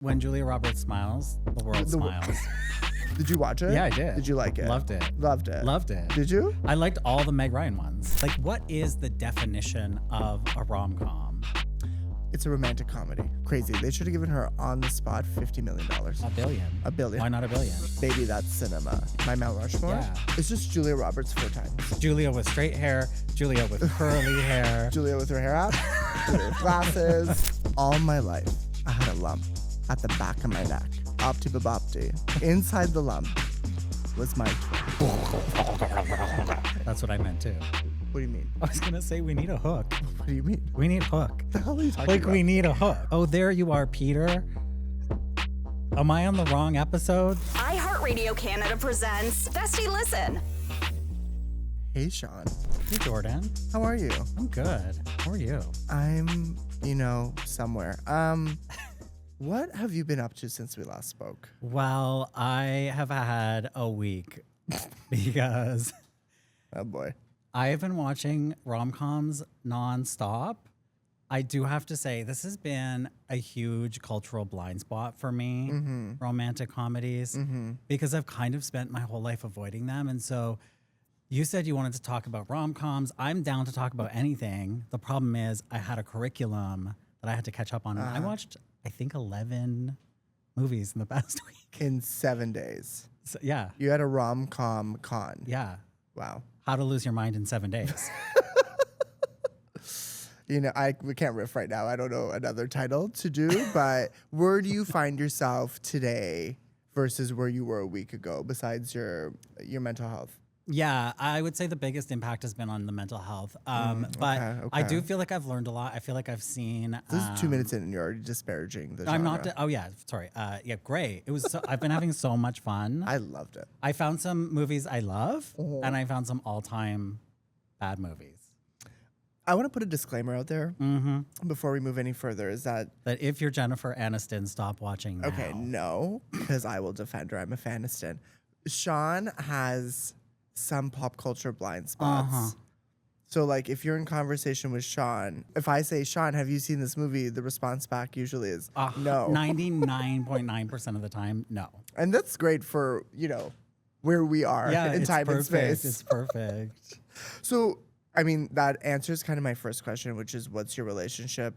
When Julia Roberts smiles, the world smiles. Did you watch it? Yeah, I did. Did you like it? Loved it. Loved it. Loved it. Did you? I liked all the Meg Ryan ones. Like, what is the definition of a rom-com? It's a romantic comedy. Crazy. They should have given her on the spot $50 million. $1 billion. $1 billion. Why not $1 billion? Baby, that's cinema. My Mount Rushmore? Yeah. It's just Julia Roberts 4 times. Julia with straight hair, Julia with curly hair. Julia with her hair up, Julia with glasses. All my life, I had a lump at the back of my neck. Opti-babopti. Inside the lump was my twin. That's what I meant too. What do you mean? I was going to say we need a hook. What do you mean? We need hook. What the hell are you talking Like about? we need a hook. Oh, there you are, Peter. Am I on the wrong episode? iHeartRadio Canada presents Bestie Listen. Hey, Sean. Hey, Jordan. How are you? I'm good. How are you? I'm, somewhere. What have you been up to since we last spoke? Well, I have had a week because Oh, boy. I have been watching rom-coms nonstop. I do have to say, this has been a huge cultural blind spot for me, romantic comedies, because I've kind of spent my whole life avoiding them. And so you said you wanted to talk about rom-coms. I'm down to talk about anything. The problem is I had a curriculum that I had to catch up on. And I watched, I think, 11 movies in the past week. In 7 days. So, yeah. You had a rom-com con. Yeah. Wow. How to Lose Your Mind in 7 days. We can't riff right now. I don't know another title to do, but where do you find yourself today versus where you were a week ago, besides your mental health? Yeah, I would say the biggest impact has been on the mental health. But I do feel like I've learned a lot. I feel like I've seen. This is 2 minutes in, and you're already disparaging the genre. I'm not. Oh yeah, sorry. Yeah, great. It was. I've been having so much fun. I loved it. I found some movies I love, and I found some all-time bad movies. I want to put a disclaimer out there before we move any further. Is that if you're Jennifer Aniston, stop watching now. okay? No, because I will defend her. I'm a Faniston. Sean has some pop culture blind spots. So, like, if you're in conversation with Sean, if I say, Sean, have you seen this movie? The response back usually is no. 99.9% of the time, no. And that's great for, where we are in time and space. It's perfect. So, I mean, that answers kind of my first question, which is what's your relationship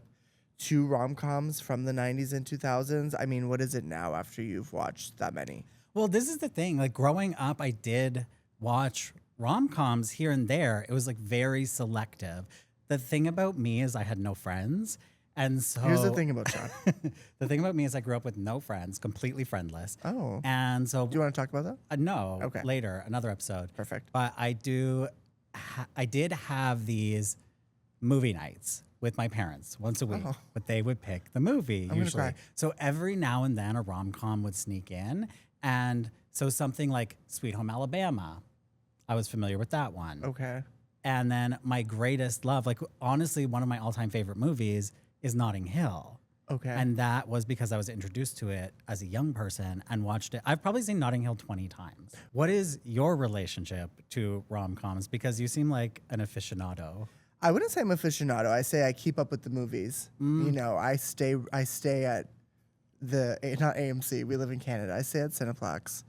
to rom-coms from the 90s and 2000s? I mean, what is it now after you've watched that many? Well, this is the thing. Like, growing up, I did watch rom-coms here and there. It was like very selective. The thing about me is I had no friends. And so Here's the thing about Sean. the thing about me is I grew up with no friends, completely friendless. Oh. And so Do you want to talk about that? no, Okay. later, another episode. Perfect. But I did have these movie nights with my parents once a week, but they would pick the movie gonna usually. cry. So every now and then a rom-com would sneak in. And so something like Sweet Home Alabama, I was familiar with that one. Okay. And then my greatest love, like honestly, one of my all-time favorite movies is Notting Hill. Okay. And that was because I was introduced to it as a young person and watched it. I've probably seen Notting Hill 20 times. What is your relationship to rom-coms? Because you seem like an aficionado. I wouldn't say I'm aficionado. I say I keep up with the movies. I stay at not AMC. We live in Canada. I stay at Cineplex.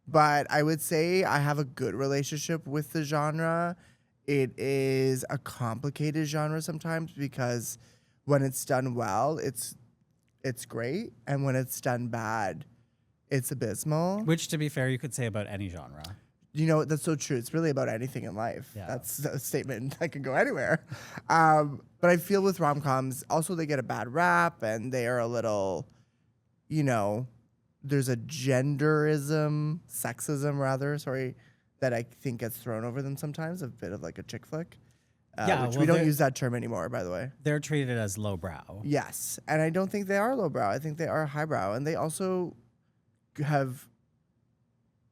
But I would say I have a good relationship with the genre. It is a complicated genre sometimes because when it's done well, it's great. And when it's done bad, it's abysmal. Which, to be fair, you could say about any genre. That's so true. It's really about anything in life. Yeah. That's a statement that can go anywhere. But I feel with rom-coms, also they get a bad rap and they are a little, there's a sexism rather, that I think gets thrown over them sometimes, a bit of like a chick flick. Which we don't use that term anymore, by the way. They're treated as lowbrow. Yes. And I don't think they are lowbrow. I think they are highbrow. And they also have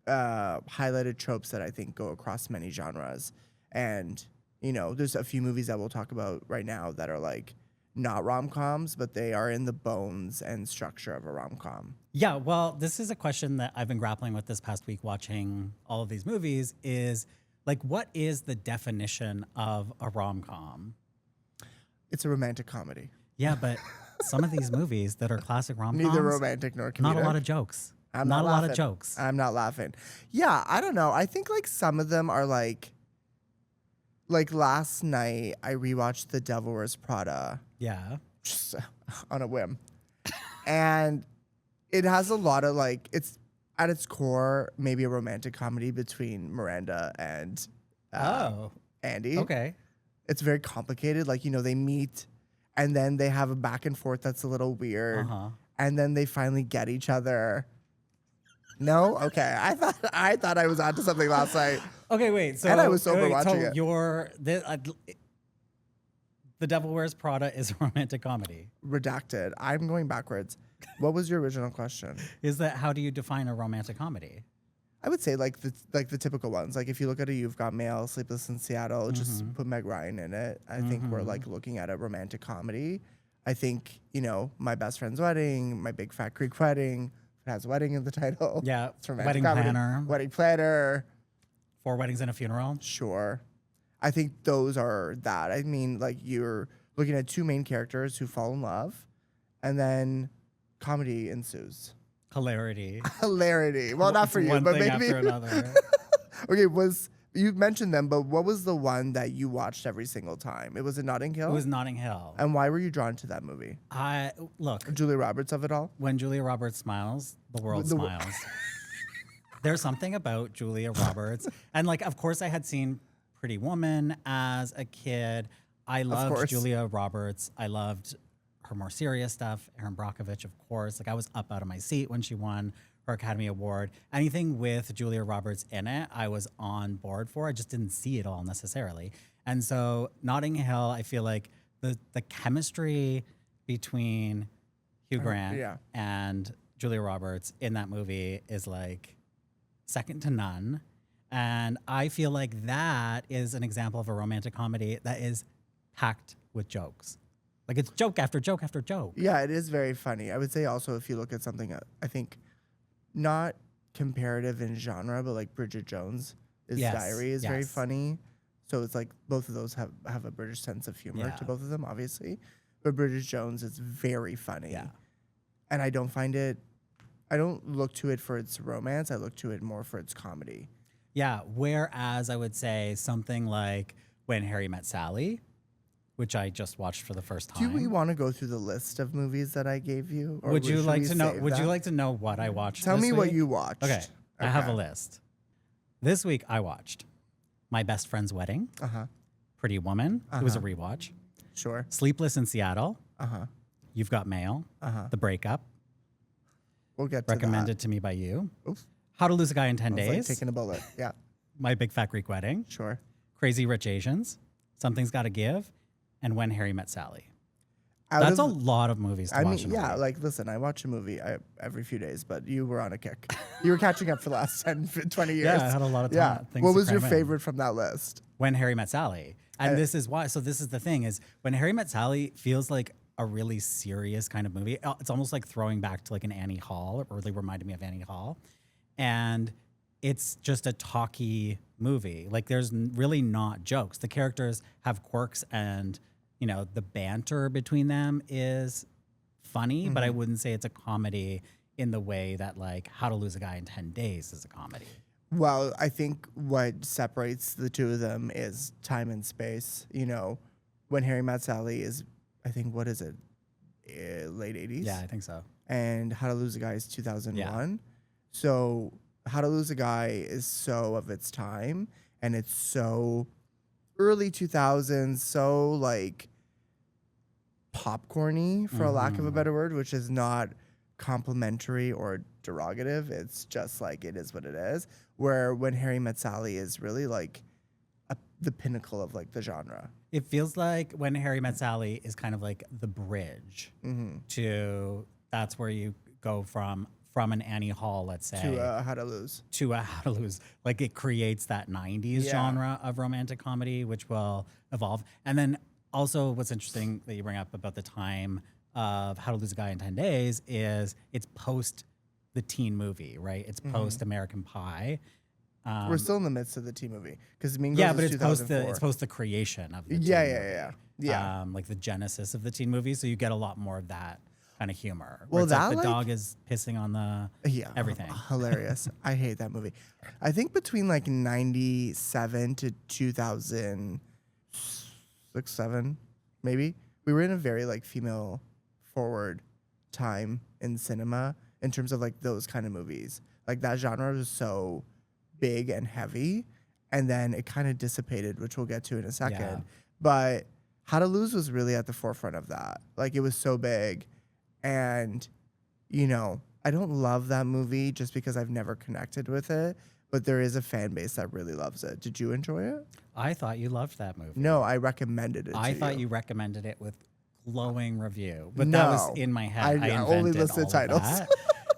highlighted tropes that I think go across many genres. And, there's a few movies that we'll talk about right now that are like not rom-coms, but they are in the bones and structure of a rom-com. Yeah, well, this is a question that I've been grappling with this past week watching all of these movies is, like, what is the definition of a rom-com? It's a romantic comedy. Yeah, but some of these movies that are classic rom-coms, Neither romantic nor comedic. not a lot of jokes. I'm not not a lot laughing. of jokes. I'm not laughing. Yeah, I don't know. I think like some of them are like last night I rewatched The Devil Wears Prada Yeah. just on a whim. And it has a lot of like, it's at its core maybe a romantic comedy between Miranda and Andy. Okay. It's very complicated. Like, you know, they meet and then they have a back and forth that's a little weird. And then they finally get each other. No? Okay. I thought I was onto something last night. Okay, wait. So And I was sober watching it. The Devil Wears Prada is a romantic comedy. Redacted. I'm going backwards. What was your original question? Is that how do you define a romantic comedy? I would say like the typical ones. Like if you look at a You've Got Mail, Sleepless in Seattle, just put Meg Ryan in it. I think we're like looking at a romantic comedy. I think, you know, My Best Friend's Wedding, My Big Fat Greek Wedding, it has wedding in the title. Yeah. It's romantic Wedding comedy. Planner. Wedding Planner. 4 Weddings and a Funeral. Sure. I think those are that. I mean, like you're looking at 2 main characters who fall in love and then comedy ensues. Hilarity. Hilarity. Well, not for you, One but thing maybe. after another. Okay, you mentioned them, but what was the one that you watched every single time? It was in Notting Hill? It was Notting Hill. And why were you drawn to that movie? Look, Julia Roberts of it all? when Julia Roberts smiles, the world smiles. There's something about Julia Roberts. And like, of course, I had seen Pretty Woman as a kid. I loved course. Julia Roberts. I loved her more serious stuff. Erin Brockovich, of course. Like I was up out of my seat when she won her Academy Award. Anything with Julia Roberts in it, I was on board for. I just didn't see it all necessarily. And so Notting Hill, I feel like the chemistry between Hugh Grant and Julia Roberts in that movie is like second to none. And I feel like that is an example of a romantic comedy that is packed with jokes. Like it's joke after joke after joke. Yeah, it is very funny. I would say also if you look at something, I think not comparative in genre, but like Bridget Jones' Diary is very funny. So it's like both of those have a British sense of humor to both of them, obviously. But Bridget Jones is very funny. Yeah. And I don't look to it for its romance. I look to it more for its comedy. Yeah. Whereas I would say something like When Harry Met Sally, which I just watched for the first time. Do we want to go through the list of movies that I gave you? Or would you like to know? Would you like to know what I watched? Tell me week? what you watched. Okay, I have a list. This week I watched My Best Friend's Wedding, Pretty Woman. It was a rewatch. Sure. Sleepless in Seattle. You've Got Mail. The Breakup. We'll get to Recommended to me by you. Oops. How to Lose a Guy in 10 Like Days. taking a bullet. Yeah. My Big Fat Greek Wedding. Sure. Crazy Rich Asians. Something's Gotta Give. And When Harry Met Sally. That's a lot of movies to watch. Yeah, like, listen, I watch a movie every few days, but you were on a kick. You were catching up for the last 10, 20 years. Yeah, I had a lot of time. Yeah. What was your favorite from that list? When Harry Met Sally. And this is why. So this is the thing is When Harry Met Sally feels like a really serious kind of movie. It's almost like throwing back to like an Annie Hall. It really reminded me of Annie Hall. And it's just a talky movie. Like there's really not jokes. The characters have quirks and you know, the banter between them is funny, but I wouldn't say it's a comedy in the way that like How to Lose a Guy in 10 Days is a comedy. Well, I think what separates the two of them is time and space. You know, When Harry Met Sally is, I think, what is it? Late 80s? Yeah, I think so. And How to Lose a Guy is 2001. Yeah. So How to Lose a Guy is so of its time, and it's so early 2000s, so like popcorny, for a lack of a better word, which is not complimentary or derogative. It's just like it is what it is. Where When Harry Met Sally is really like the pinnacle of like the genre. It feels like When Harry Met Sally is kind of like the bridge to that's where you go from an Annie Hall, let's say, To How to Lose. To a How to Lose. Like it creates that 90s genre of romantic comedy, which will evolve. And then also what's interesting that you bring up about the time of How to Lose a Guy in 10 Days is it's post the teen movie, right? It's post American Pie. We're still in the midst of the teen movie because Mean Girls Yeah, is but it's 2004. post the creation of the teen movie. Like the genesis of the teen movie. So you get a lot more of that kind of humor. Well, it's like that, the like- dog is pissing on the everything. Hilarious. I hate that movie. I think between like 97 to 2006, 7, maybe, we were in a very like female forward time in cinema in terms of like those kind of movies. Like that genre was so big and heavy, and then it kind of dissipated, which we'll get to in a second. Yeah. But How to Lose was really at the forefront of that. Like it was so big, and you know, I don't love that movie just because I've never connected with it, but there is a fan base that really loves it. Did you enjoy it? I thought you loved that movie. No, I recommended it. I to thought you recommended it with glowing review, but that was in my head. I only invented listed all of titles. that.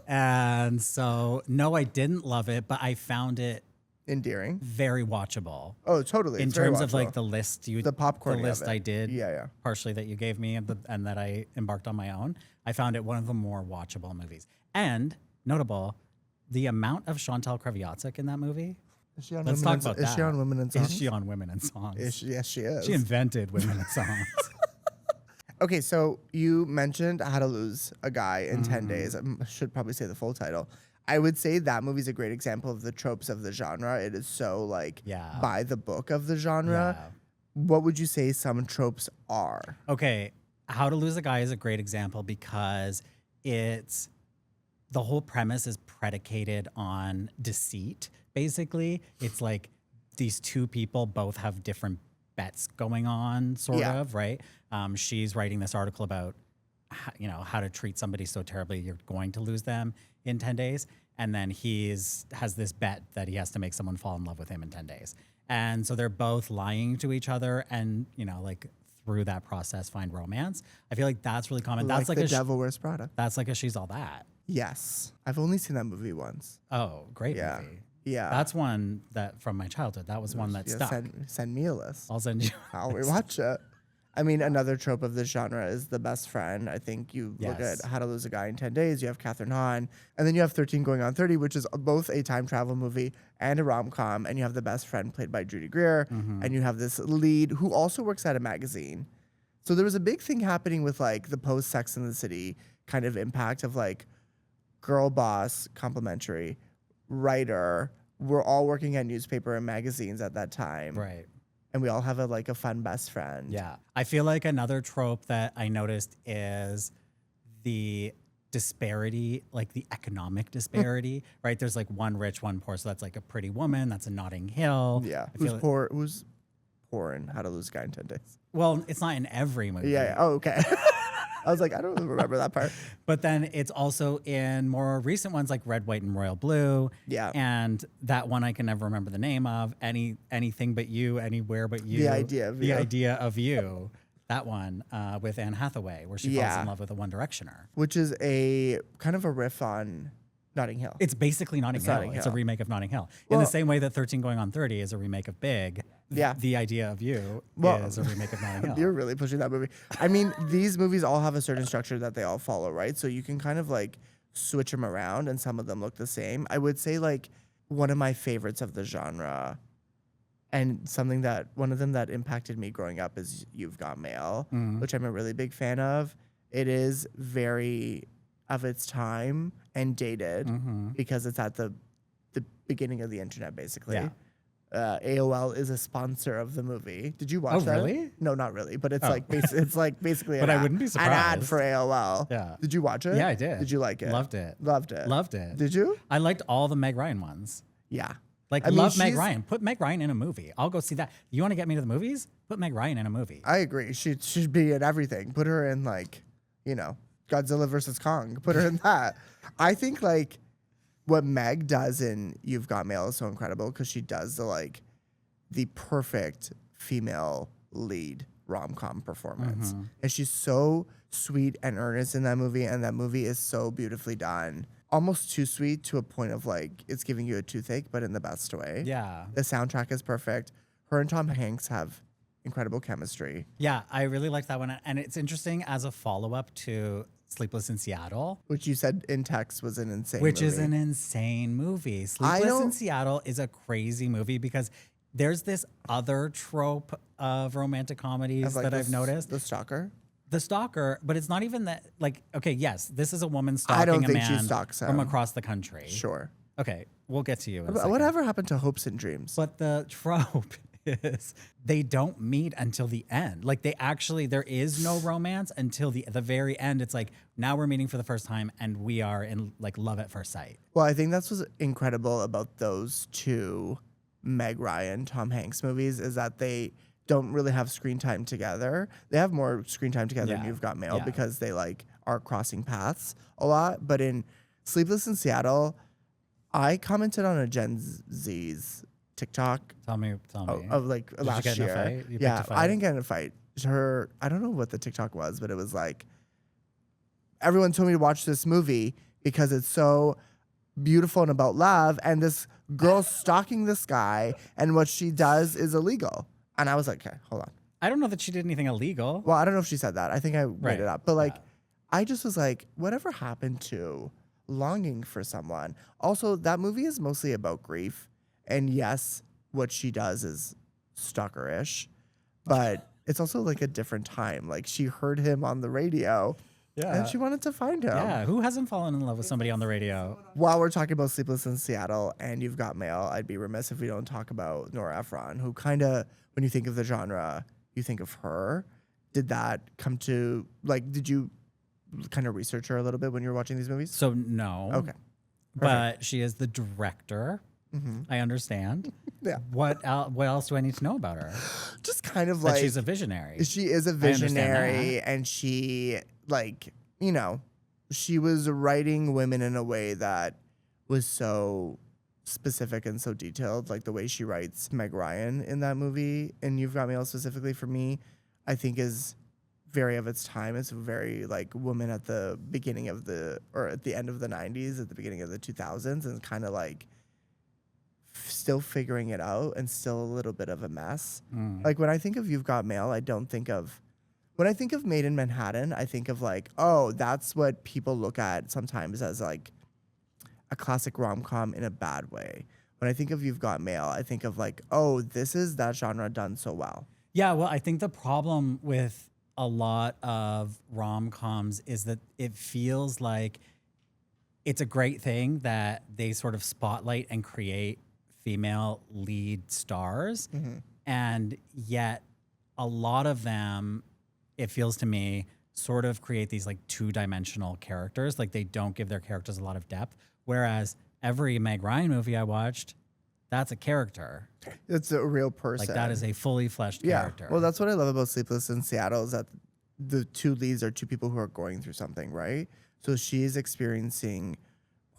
And so, no, I didn't love it, but I found it endearing. very watchable. Oh, totally. In It's very terms of like watchable. the list, the popcorn, the list I did, yeah, partially that you gave me and that I embarked on my own. I found it one of the more watchable movies. And notable, the amount of Chantal Kreviazuk in that movie. Is she on Let's Women talk about Is that. she on Women in Songs? Is she on Women in Songs? Yes, she is. She invented Women in Songs. Okay, so you mentioned How to Lose a Guy in 10 Mm-hmm. Days. I should probably say the full title. I would say that movie's a great example of the tropes of the genre. It is so like Yeah. by the book of the genre. Yeah. What would you say some tropes are? Okay, How to Lose a Guy is a great example because it's the whole premise is predicated on deceit. Basically, it's like these two people both have different bets going on, sort of, right? She's writing this article about how to treat somebody so terribly you're going to lose them in 10 days. And then has this bet that he has to make someone fall in love with him in 10 days. And so they're both lying to each other and, like through that process find romance. I feel like that's really common. That's like The Devil Wears Prada. that's like a She's All That. Yes. I've only seen that movie once. Oh, great Yeah. movie. Yeah. That's one that from my childhood. That was one that stuck. Send me a list. I'll send you. I'll rewatch it. I mean, another trope of this genre is the best friend. I think you look Yes. at How to Lose a Guy in 10 Days. You have Catherine Hahn. And then you have 13 Going on 30, which is both a time travel movie and a rom-com. And you have the best friend played by Judy Greer. Mm-hmm. And you have this lead who also works at a magazine. So there was a big thing happening with like the post Sex and the City kind of impact of like girl boss, complimentary, writer. We're all working at newspaper and magazines at that time. Right. And we all have a fun best friend. Yeah. I feel like another trope that I noticed is the disparity, like the economic disparity, right? There's like one rich, one poor. So that's like a Pretty Woman. That's a Notting Hill. Yeah. I Who's feel poor? Who's poor in How to Lose a Guy in 10 Days? Well, it's not in every movie. Yeah. Oh, okay. I was like, I don't remember that part. But then it's also in more recent ones like Red, White, and Royal Blue. Yeah. And that one I can never remember the name of. Anything But You, Anywhere But You. The Idea of The You. Idea of You. That one with Anne Hathaway, where she falls Yeah. in love with a One Directioner. Which is a kind of a riff on Notting Hill. It's basically Notting Hill. Notting It's a Hill. remake of Notting Hill. In Well- the same way that 13 Going on 30 is a remake of Big. Yeah. The Idea of You Well, is a remake of Notting Hill. You're really pushing that movie. I mean, these movies all have a certain structure that they all follow, right? So you can kind of like switch them around and some of them look the same. I would say like one of my favorites of the genre and one of them that impacted me growing up is You've Got Mail, which I'm a really big fan of. It is very of its time and dated because it's at the beginning of the internet, basically. Yeah. AOL is a sponsor of the movie. Did you watch that? Really? No, not really. But it's it's like basically But an I wouldn't be an ad surprised. for AOL. Yeah. Did you watch it? Yeah, I did. Did you like it? Loved it. Loved it. Loved it. Did you? I liked all the Meg Ryan ones. Yeah. Like, I mean, love Meg she's- Ryan. Put Meg Ryan in a movie. I'll go see that. You want to get me to the movies? Put Meg Ryan in a movie. I agree. She should be in everything. Put her in like, Godzilla versus Kong. Put her in that. I think like what Meg does in You've Got Mail is so incredible because she does the perfect female lead rom-com performance. And she's so sweet and earnest in that movie, and that movie is so beautifully done. Almost too sweet to a point of like it's giving you a toothache, but in the best way. Yeah. The soundtrack is perfect. Her and Tom Hanks have incredible chemistry. Yeah, I really liked that one. And it's interesting as a follow-up to Sleepless in Seattle. Which you said in text was an insane Which movie. is an insane movie. Sleepless in Seattle is a crazy movie because there's this other trope of romantic comedies that I've noticed. The stalker? The stalker, but it's not even that, like, okay, yes, this is a woman stalking I don't a think she man stalks him. from across the country. Sure. Okay, we'll get to you in a second. Whatever happened to hopes and dreams? But the trope is they don't meet until the end. Like there is no romance until the very end. It's like, now we're meeting for the first time and we are in like love at first sight. Well, I think that's what's incredible about those two Meg Ryan, Tom Hanks movies is that they don't really have screen time together. They have more screen time together than You've Got Mail because they like are crossing paths a lot. But in Sleepless in Seattle, I commented on a Gen Z's TikTok. Tell me. Of like Did last you get in year. a fight? You Yeah, picked a fight? I didn't get in a fight. I don't know what the TikTok was, but it was like, everyone told me to watch this movie because it's so beautiful and about love, and this girl stalking this guy, and what she does is illegal. And I was like, okay, hold on. I don't know that she did anything illegal. Well, I don't know if she said that. I think I made it up. But like, Yeah. I just was like, whatever happened to longing for someone? Also, that movie is mostly about grief. And yes, what she does is stalkerish, but it's also like a different time. Like she heard him on the radio and she wanted to find him. Yeah, who hasn't fallen in love with somebody on the radio? While we're talking about Sleepless in Seattle and You've Got Mail, I'd be remiss if we don't talk about Nora Ephron, who kind of, when you think of the genre, you think of her. Did that come to, like, did you kind of research her a little bit when you were watching these movies? So no. Okay. But she is the director. I understand. Yeah. What else do I need to know about her? Just kind of That like, she's a visionary. she is a understand visionary, that. and she, like, you know, she was writing women in a way that was so specific and so detailed. Like the way she writes Meg Ryan in that movie, and You've Got Mail specifically for me, I think is very of its time. It's very like woman at the beginning of or at the end of the 90s, at the beginning of the 2000s, and kind of like still figuring it out and still a little bit of a mess. Like when I think of You've Got Mail, when I think of Made in Manhattan, I think of like, oh, that's what people look at sometimes as like a classic rom-com in a bad way. When I think of You've Got Mail, I think of like, oh, this is that genre done so well. Yeah, well, I think the problem with a lot of rom-coms is that it feels like it's a great thing that they sort of spotlight and create female lead stars. And yet a lot of them, it feels to me, sort of create these like two-dimensional characters. Like they don't give their characters a lot of depth. Whereas every Meg Ryan movie I watched, that's a character. It's a real person. Like that is a fully fleshed character. Well, that's what I love about Sleepless in Seattle is that the two leads are two people who are going through something, right? So she's experiencing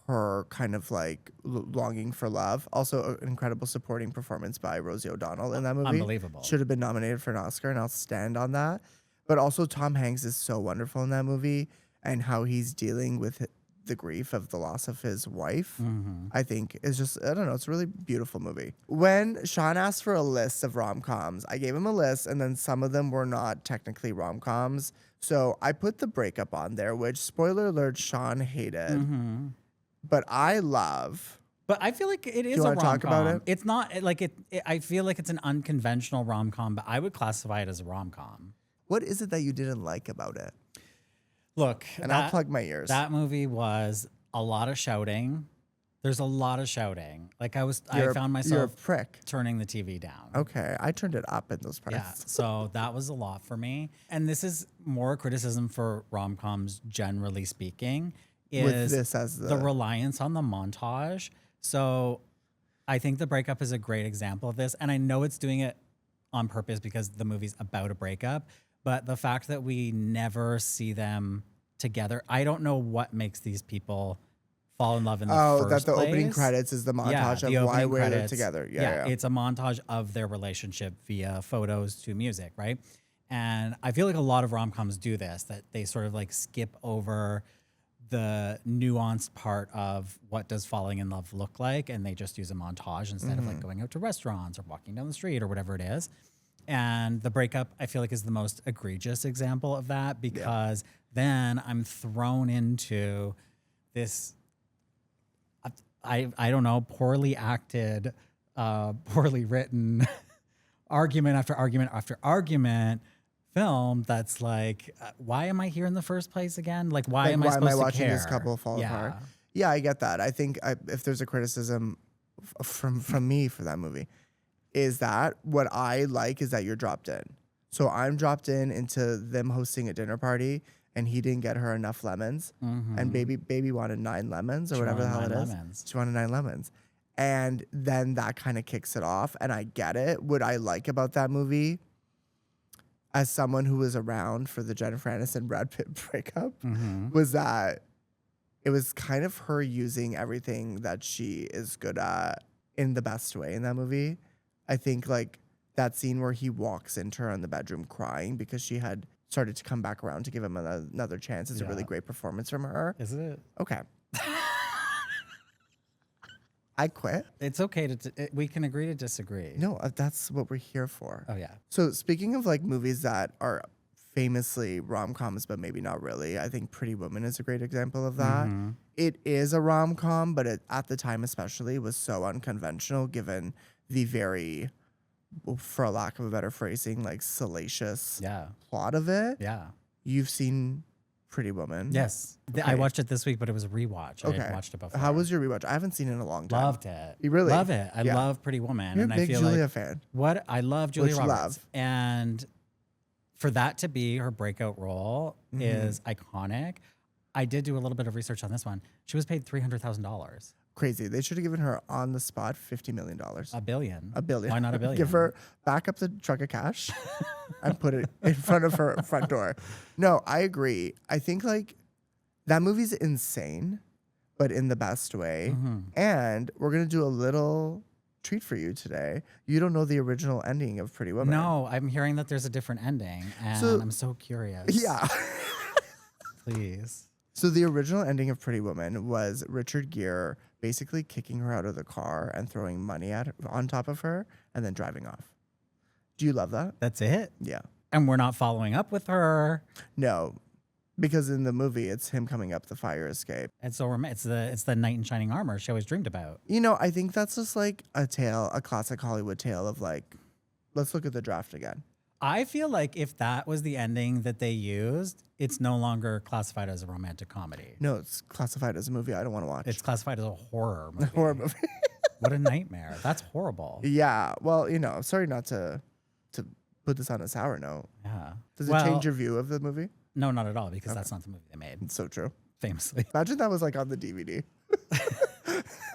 her kind of like longing for love. Also, an incredible supporting performance by Rosie O'Donnell in that movie. Unbelievable. Should have been nominated for an Oscar, and I'll stand on that. But also, Tom Hanks is so wonderful in that movie, and how he's dealing with the grief of the loss of his wife, I think is just, I don't know, it's a really beautiful movie. When Sean asked for a list of rom-coms, I gave him a list, and then some of them were not technically rom-coms. So I put The Breakup on there, which, spoiler alert, Sean hated. But I love. But I feel like it is you a wanna rom-com. talk about it? It's not like it. I feel like it's an unconventional rom-com, but I would classify it as a rom-com. What is it that you didn't like about it? Look, And I'll plug my ears. That movie was a lot of shouting. There's a lot of shouting. Like I found You're a myself prick. turning the TV down. Okay, I turned it up in those parts. Yeah, so that was a lot for me. And this is more criticism for rom-coms, generally speaking, is With this as the reliance on the montage. So I think The Breakup is a great example of this. And I know it's doing it on purpose because the movie's about a breakup. But the fact that we never see them together, I don't know what makes these people fall in love in the first place. That the opening credits is the montage of why we're together. Yeah. It's a montage of their relationship via photos to music, right? And I feel like a lot of rom-coms do this, that they sort of like skip over the nuanced part of what does falling in love look like, and they just use a montage instead of like going out to restaurants or walking down the street or whatever it is. And the breakup, I feel like, is the most egregious example of that because then I'm thrown into this, I don't know, poorly acted, poorly written argument after argument after argument film that's like, why am I here in the first place again? Like, why am I supposed to watching care? this couple fall apart? Yeah, I get that. I think if there's a criticism from me for that movie, is that what I like is that you're dropped in. So I'm dropped in into them hosting a dinner party, and he didn't get her enough lemons, and baby wanted 9 lemons or whatever the hell it is. She wanted 9 lemons, and then that kind of kicks it off. And I get it. What I like about that movie, as someone who was around for the Jennifer Aniston Brad Pitt breakup, was that it was kind of her using everything that she is good at in the best way in that movie. I think like that scene where he walks into her in the bedroom crying because she had started to come back around to give him another chance. It's a really great performance from her. Is it? Okay. I quit. It's okay we can agree to disagree. No, that's what we're here for. Oh, yeah. So speaking of like movies that are famously rom-coms, but maybe not really, I think Pretty Woman is a great example of that. It is a rom-com, but at the time especially was so unconventional given the very, for lack of a better phrasing, like salacious plot of it. Yeah. You've seen Pretty Woman? Yes. Okay. I watched it this week, but it was a rewatch. I had watched it before. How was your rewatch? I haven't seen it in a long time. Loved it. You really? Love it. I love Pretty Woman. You're a big Julia fan. I love Julia Roberts. And for that to be her breakout role is iconic. I did do a little bit of research on this one. She was paid $300,000. Crazy. They should have given her on the spot $50 million. A billion. Why not a billion? Give her back up the truck of cash and put it in front of her front door. No, I agree. I think like that movie's insane, but in the best way. And we're going to do a little treat for you today. You don't know the original ending of Pretty Woman. No, I'm hearing that there's a different ending, and I'm so curious. Yeah. Please. So the original ending of Pretty Woman was Richard Gere basically kicking her out of the car and throwing money at her, on top of her, and then driving off. Do you love that? That's it? Yeah. And we're not following up with her. No, because in the movie, it's him coming up the fire escape. It's so it's the knight in shining armor she always dreamed about. You know, I think that's just like a classic Hollywood tale of like, let's look at the draft again. I feel like if that was the ending that they used, it's no longer classified as a romantic comedy. No, it's classified as a movie I don't want to watch. It's classified as a horror movie. Horror movie. What a nightmare. That's horrible. Yeah. Well, you know, sorry not to put this on a sour note. Yeah. Does it change your view of the movie? No, not at all, because that's not the movie they made. It's so true. Famously. Imagine that was like on the DVD.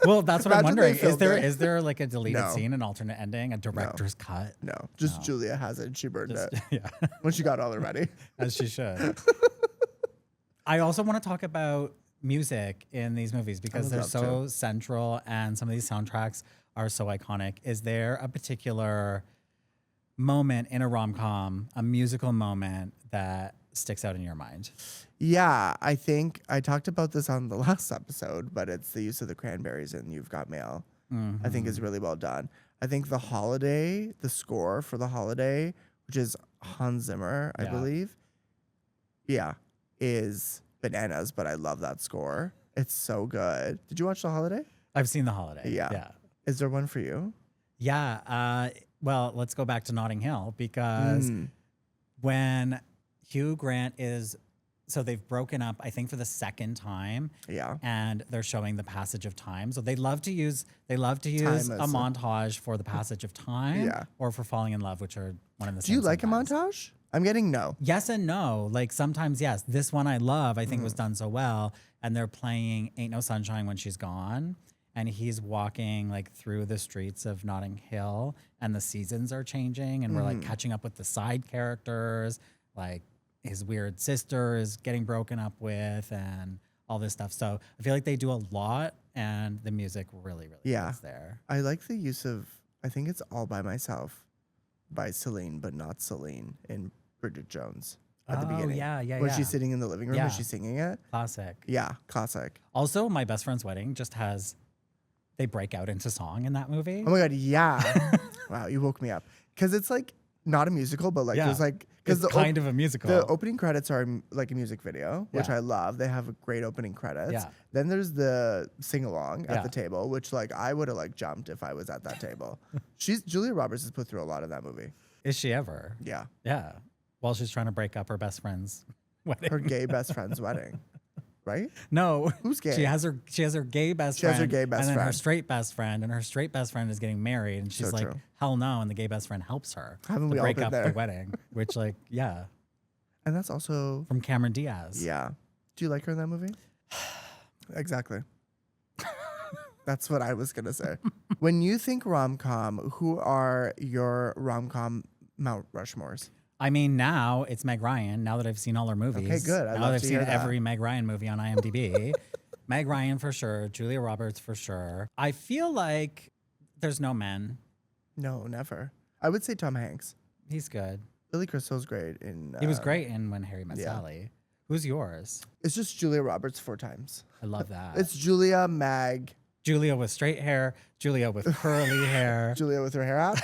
Well, that's what I'm wondering. They Is there like a deleted scene, an alternate ending, a director's cut? No, just Julia has it. She burned it. Yeah. When she got all ready. As she should. I also want to talk about music in these movies because they're so central and some of these soundtracks are so iconic. Is there a particular moment in a rom-com, a musical moment that sticks out in your mind? Yeah, I think I talked about this on the last episode, but it's the use of the Cranberries in You've Got Mail. I think is really well done. I think the score for The Holiday, which is Hans Zimmer, I believe, is bananas, but I love that score. It's so good. Did you watch The Holiday? I've seen The Holiday. Yeah. Is there one for you? Yeah. Well, let's go back to Notting Hill because when Hugh Grant so they've broken up, I think, for the second time. Yeah. And they're showing the passage of time. So they love to use a montage for the passage of time or for falling in love, which are one of the same. Do you like sometimes. A montage? I'm getting no. Yes and no. Like sometimes, yes. This one I love, I think was done so well. And they're playing Ain't No Sunshine When She's Gone. And he's walking like through the streets of Notting Hill and the seasons are changing. And we're like catching up with the side characters. Like his weird sister is getting broken up with and all this stuff. So I feel like they do a lot and the music really is there. I like the use of, I think it's All By Myself by Celine, but not Celine in Bridget Jones at the beginning. Yeah. When she's sitting in the living room and she's singing it. Classic. Yeah, classic. Also, My Best Friend's Wedding they break out into song in that movie. Oh my God, yeah. Wow, you woke me up. Because it's like not a musical, but like Yeah. there's like It's kind of a musical. The opening credits are like a music video, which Yeah. I love. They have a great opening credits. Yeah. Then there's the sing along at Yeah. the table, which like I would have like jumped if I was at that table. Julia Roberts is put through a lot in that movie. Is she ever? Yeah. Yeah. While she's trying to break up her best friend's wedding. Her gay best friend's wedding. Right? No. Who's gay? She has her gay best She has friend. her gay best and then her friend. straight best friend. And her straight best friend is getting married. And she's So like, true. hell no. And the gay best friend helps her Haven't to we all break been up there? the wedding. Which like, yeah. And that's also From Cameron Diaz. yeah. Do you like her in that movie? Exactly. That's what I was gonna say. When you think rom-com, who are your rom-com Mount Rushmores? I mean, now it's Meg Ryan. Now that I've seen all her movies. Okay, good. I'd Now love that I've to seen hear that. every Meg Ryan movie on IMDb. Meg Ryan for sure. Julia Roberts for sure. I feel like there's no men. No, never. I would say Tom Hanks. He's good. Billy Crystal's great in. He was great in When Harry Met yeah. Sally. Who's yours? It's just Julia Roberts 4 times. I love that. It's Julia, Meg, Julia with straight hair, Julia with curly hair. Julia with her hair out,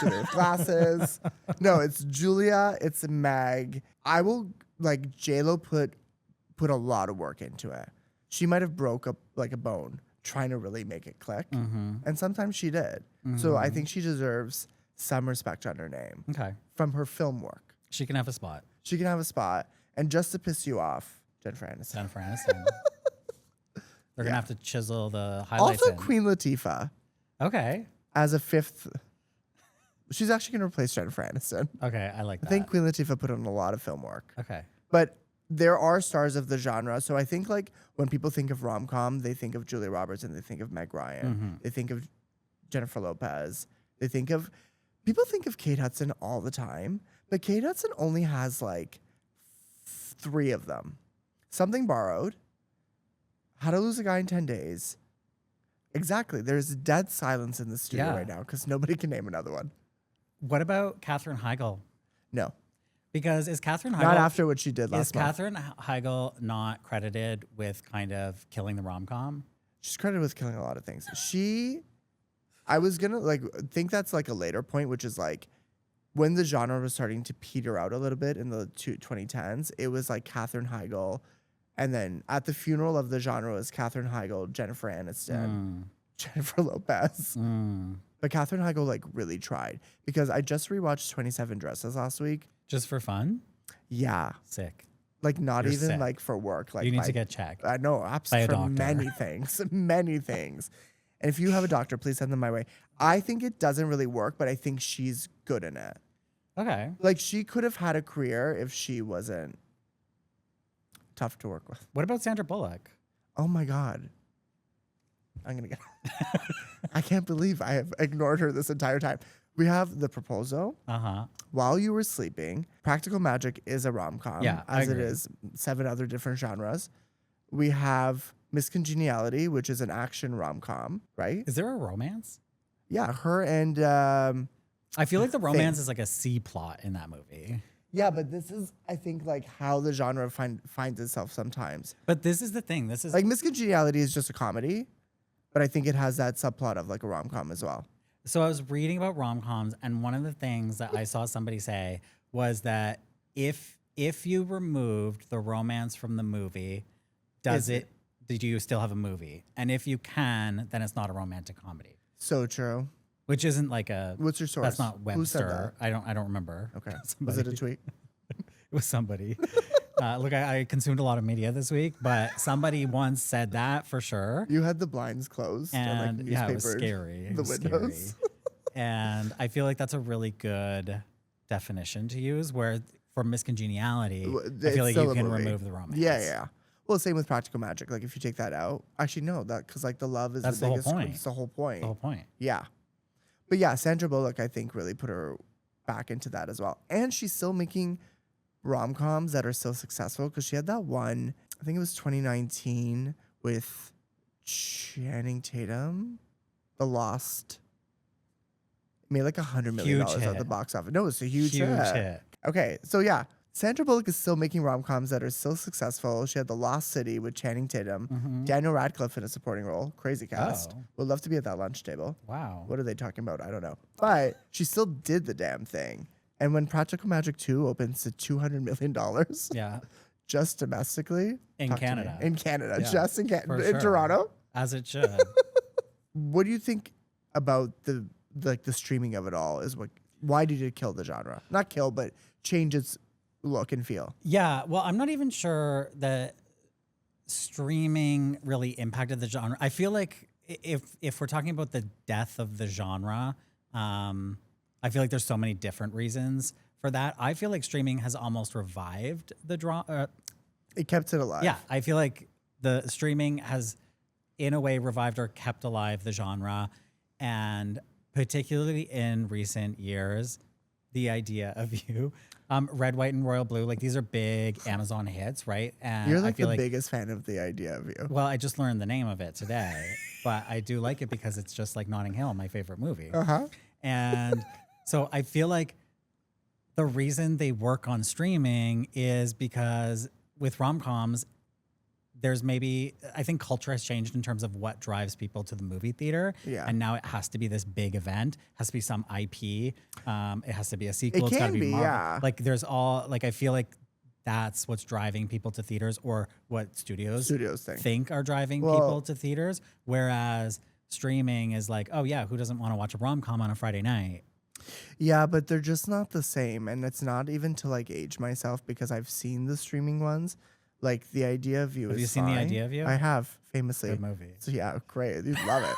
Julia with glasses. No, it's Julia. It's Meg. I will like J-Lo put a lot of work into it. She might have broke up like a bone trying to really make it click, and sometimes she did. So I think she deserves some respect on her name Okay. from her film work. She can have a spot. She can have a spot, and just to piss you off, Jennifer Aniston. Jennifer Aniston. They're going to have to chisel the highlights Also, in. Queen Latifah Okay. as a 5th. She's actually going to replace Jennifer Aniston. Okay. I like that. I think Queen Latifah put in a lot of film work. Okay. But there are stars of the genre. So I think like when people think of rom-com, they think of Julia Roberts and they think of Meg Ryan. They think of Jennifer Lopez. People think of Kate Hudson all the time, but Kate Hudson only has like 3 of them. Something Borrowed, How to Lose a Guy in 10 Days. Exactly. There's dead silence in the studio Yeah. right now because nobody can name another one. What about Katherine Heigl? No. Because is Katherine Heigl... Not after what she did Is last month. Katherine Heigl not credited with kind of killing the rom-com? She's credited with killing a lot of things. I was gonna like think that's like a later point, which is like when the genre was starting to peter out a little bit in the 2010s. It was like Katherine Heigl, and then at the funeral of the genre was Katherine Heigl, Jennifer Aniston, Jennifer Lopez. But Katherine Heigl like really tried because I just rewatched 27 Dresses last week. Just for fun? Yeah, Sick. like not You're even sick. like for work. Like You need by- to get checked. I know, By a absolutely, for doctor. many things, many things. And if you have a doctor, please send them my way. I think it doesn't really work, but I think she's good in it. Okay. Like she could have had a career if she wasn't tough to work with. What about Sandra Bullock? Oh my God. I'm going to get I can't believe I have ignored her this entire time. We have The Proposal, Uh-huh. While You Were Sleeping. Practical Magic is a rom-com, Yeah, I as it agree. is 7 other different genres. We have Miss Congeniality, which is an action rom-com, right? Is there a romance? Yeah, her and I feel like the romance is like a C plot in that movie. yeah, but this is I think like how the genre finds itself sometimes. But this is the thing. This is Like Miss Congeniality is just a comedy, but I think it has that subplot of like a rom-com as well. So I was reading about rom-coms, and one of the things that I saw somebody say was that if you removed the romance from the movie, do you still have a movie? And if you can, then it's not a romantic comedy. So true. Which isn't like a What's your source? That's not Who said Webster. I don't remember. Okay. Was Somebody- it a tweet? It was somebody. Look, I consumed a lot of media this week, but somebody once said that for sure. You had the blinds closed And like yeah, it was newspapers, scary. It The was windows. scary. And I feel like that's a really good definition to use. Where for miscongeniality, I feel like still you a can movie. remove the romance. Yeah. Well, same with Practical Magic. Like if you take that out, actually no, that because like the love is That's the the whole biggest. point. It's the whole point. The whole point. Yeah. But yeah, Sandra Bullock, I think, really put her back into that as well. And she's still making rom-coms that are so successful because she had that one, I think it was 2019 with Channing Tatum, The Lost. It made like $100 million Huge at hit. the box office. No, it's a huge Huge hit. hit. Okay, so yeah, Sandra Bullock is still making rom-coms that are so successful. She had The Lost City with Channing Tatum, Daniel Radcliffe in a supporting role, crazy cast. Oh. Would love to be at that lunch table. Wow. What are they talking about? I don't know. But she still did the damn thing. And when Practical Magic 2 opens to $200 million Yeah. just domestically. In talk to me. Canada. In Canada. Yeah, Just in for Canada. In sure. Toronto. As it should. What do you think about the streaming of it all? Why did it kill the genre? Not kill, but change its look and feel. Yeah. Well, I'm not even sure that streaming really impacted the genre. I feel like if we're talking about the death of the genre, I feel like there's so many different reasons for that. I feel like streaming has almost revived the drama. It kept it alive. Yeah, I feel like the streaming has, in a way, revived or kept alive the genre, and particularly in recent years, the idea of you, Red, White, and Royal Blue, like these are big Amazon hits, right? And You're I like feel the biggest fan of the idea of you. well, I just learned the name of it today, but I do like it because it's just like Notting Hill, my favorite movie. Uh-huh. And so I feel like the reason they work on streaming is because with rom-coms, there's maybe, I think culture has changed in terms of what drives people to the movie theater. Yeah. And now it has to be this big event, has to be some IP. It has to be a sequel. It It's got to can be be, Marvel. yeah. Like there's all, like I feel like that's what's driving people to theaters, or what studios think are driving people to theaters. Whereas streaming is like, oh yeah, who doesn't want to watch a rom-com on a Friday night? Yeah, but they're just not the same. And it's not even to like age myself because I've seen the streaming ones. Like The Idea of You Have is you seen fine. The Idea of You? I have, famously. Good movie. So yeah, great. You love it.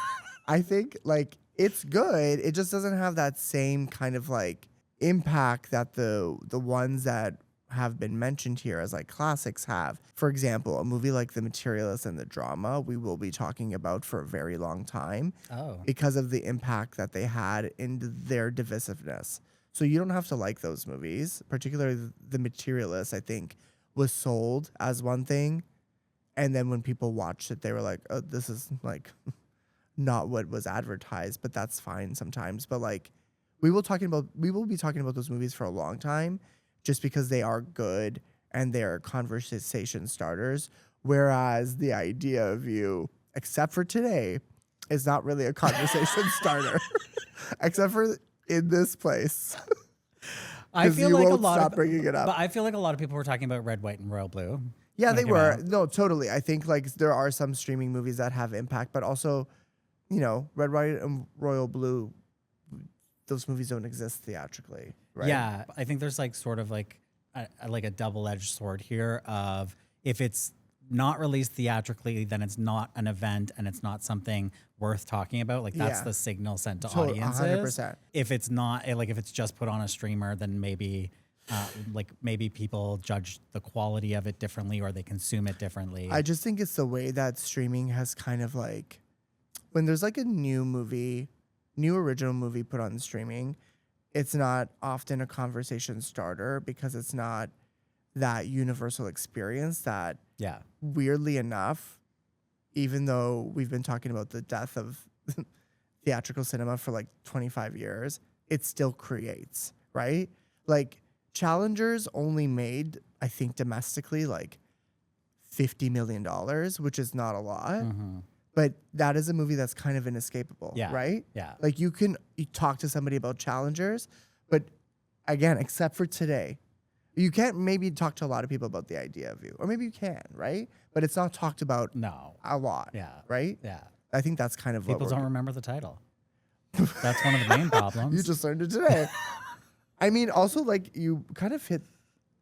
I think like it's good. It just doesn't have that same kind of like impact that the ones that have been mentioned here as like classics have. For example, a movie like The Materialist and The Drama, we will be talking about for a very long time because of the impact that they had in their divisiveness. So you don't have to like those movies, particularly The Materialist, I think, was sold as one thing. And then when people watched it, they were like, oh, this is like not what was advertised, but that's fine sometimes. But like we will be talking about those movies for a long time just because they are good and they're conversation starters. Whereas The Idea of You, except for today, is not really a conversation starter. Except for in this place. I feel like a lot stop of bringing it up. But I feel like a lot of people were talking about Red, White, and Royal Blue. Yeah, they came were. out. No, totally. I think like there are some streaming movies that have impact, but also, you know, Red, White, and Royal Blue, those movies don't exist theatrically, right? Yeah, I think there's like sort of like a double-edged sword here of if it's not released theatrically, then it's not an event and it's not something worth talking about. Like that's the signal sent to audiences. 100%. If it's not, like if it's just put on a streamer, then maybe maybe people judge the quality of it differently or they consume it differently. I just think it's the way that streaming has kind of like, when there's like a new original movie put on streaming, it's not often a conversation starter because it's not that universal experience that weirdly enough, even though we've been talking about the death of theatrical cinema for like 25 years, it still creates, right? Like Challengers only made, I think domestically, like $50 million, which is not a lot. Mm-hmm. But that is a movie that's kind of inescapable, right? Yeah. Like you talk to somebody about Challengers, but again, except for today, you can't maybe talk to a lot of people about The Idea of You, or maybe you can, right? But it's not talked about a lot, right? Yeah. I think that's kind of People what don't remember the title. That's one of the main problems. You just learned it today. I mean, also like you kind of hit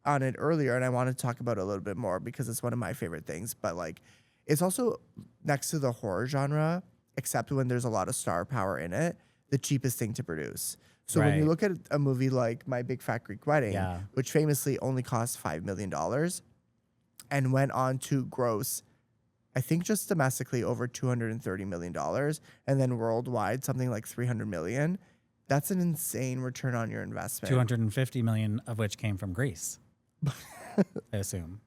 on it earlier, and I want to talk about it a little bit more because it's one of my favorite things, but like it's also next to the horror genre, except when there's a lot of star power in it, the cheapest thing to produce. So when you look at a movie like My Big Fat Greek Wedding, which famously only cost $5 million and went on to gross, I think just domestically over $230 million, and then worldwide something like $300 million, that's an insane return on your investment. 250 million of which came from Greece, I assume.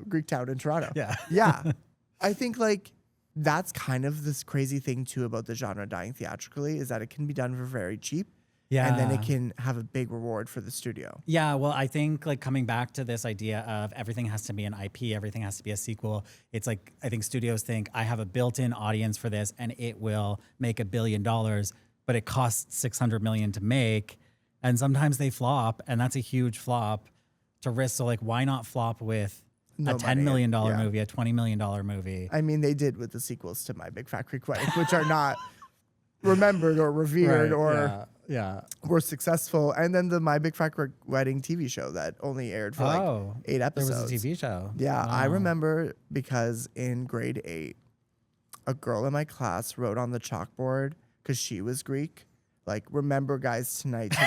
Greek town in Toronto. Yeah. Yeah. I think like that's kind of this crazy thing too about the genre dying theatrically is that it can be done for very cheap. Yeah. And then it can have a big reward for the studio. Yeah, well, I think like coming back to this idea of everything has to be an IP, everything has to be a sequel. It's like I think studios think I have a built-in audience for this and it will make $1 billion, but it costs $600 million to make. And sometimes they flop, and that's a huge flop to risk. So like, why not flop with No a $10 money. million Yeah. movie, a $20 million movie? I mean, they did with the sequels to My Big Fat Greek Wedding, which are not remembered or revered or were successful. And then the My Big Fat Greek Wedding TV show that only aired for like 8 episodes. There was a TV show. Yeah, I Wow. remember because in grade 8, a girl in my class wrote on the chalkboard, because she was Greek, like, remember guys tonight to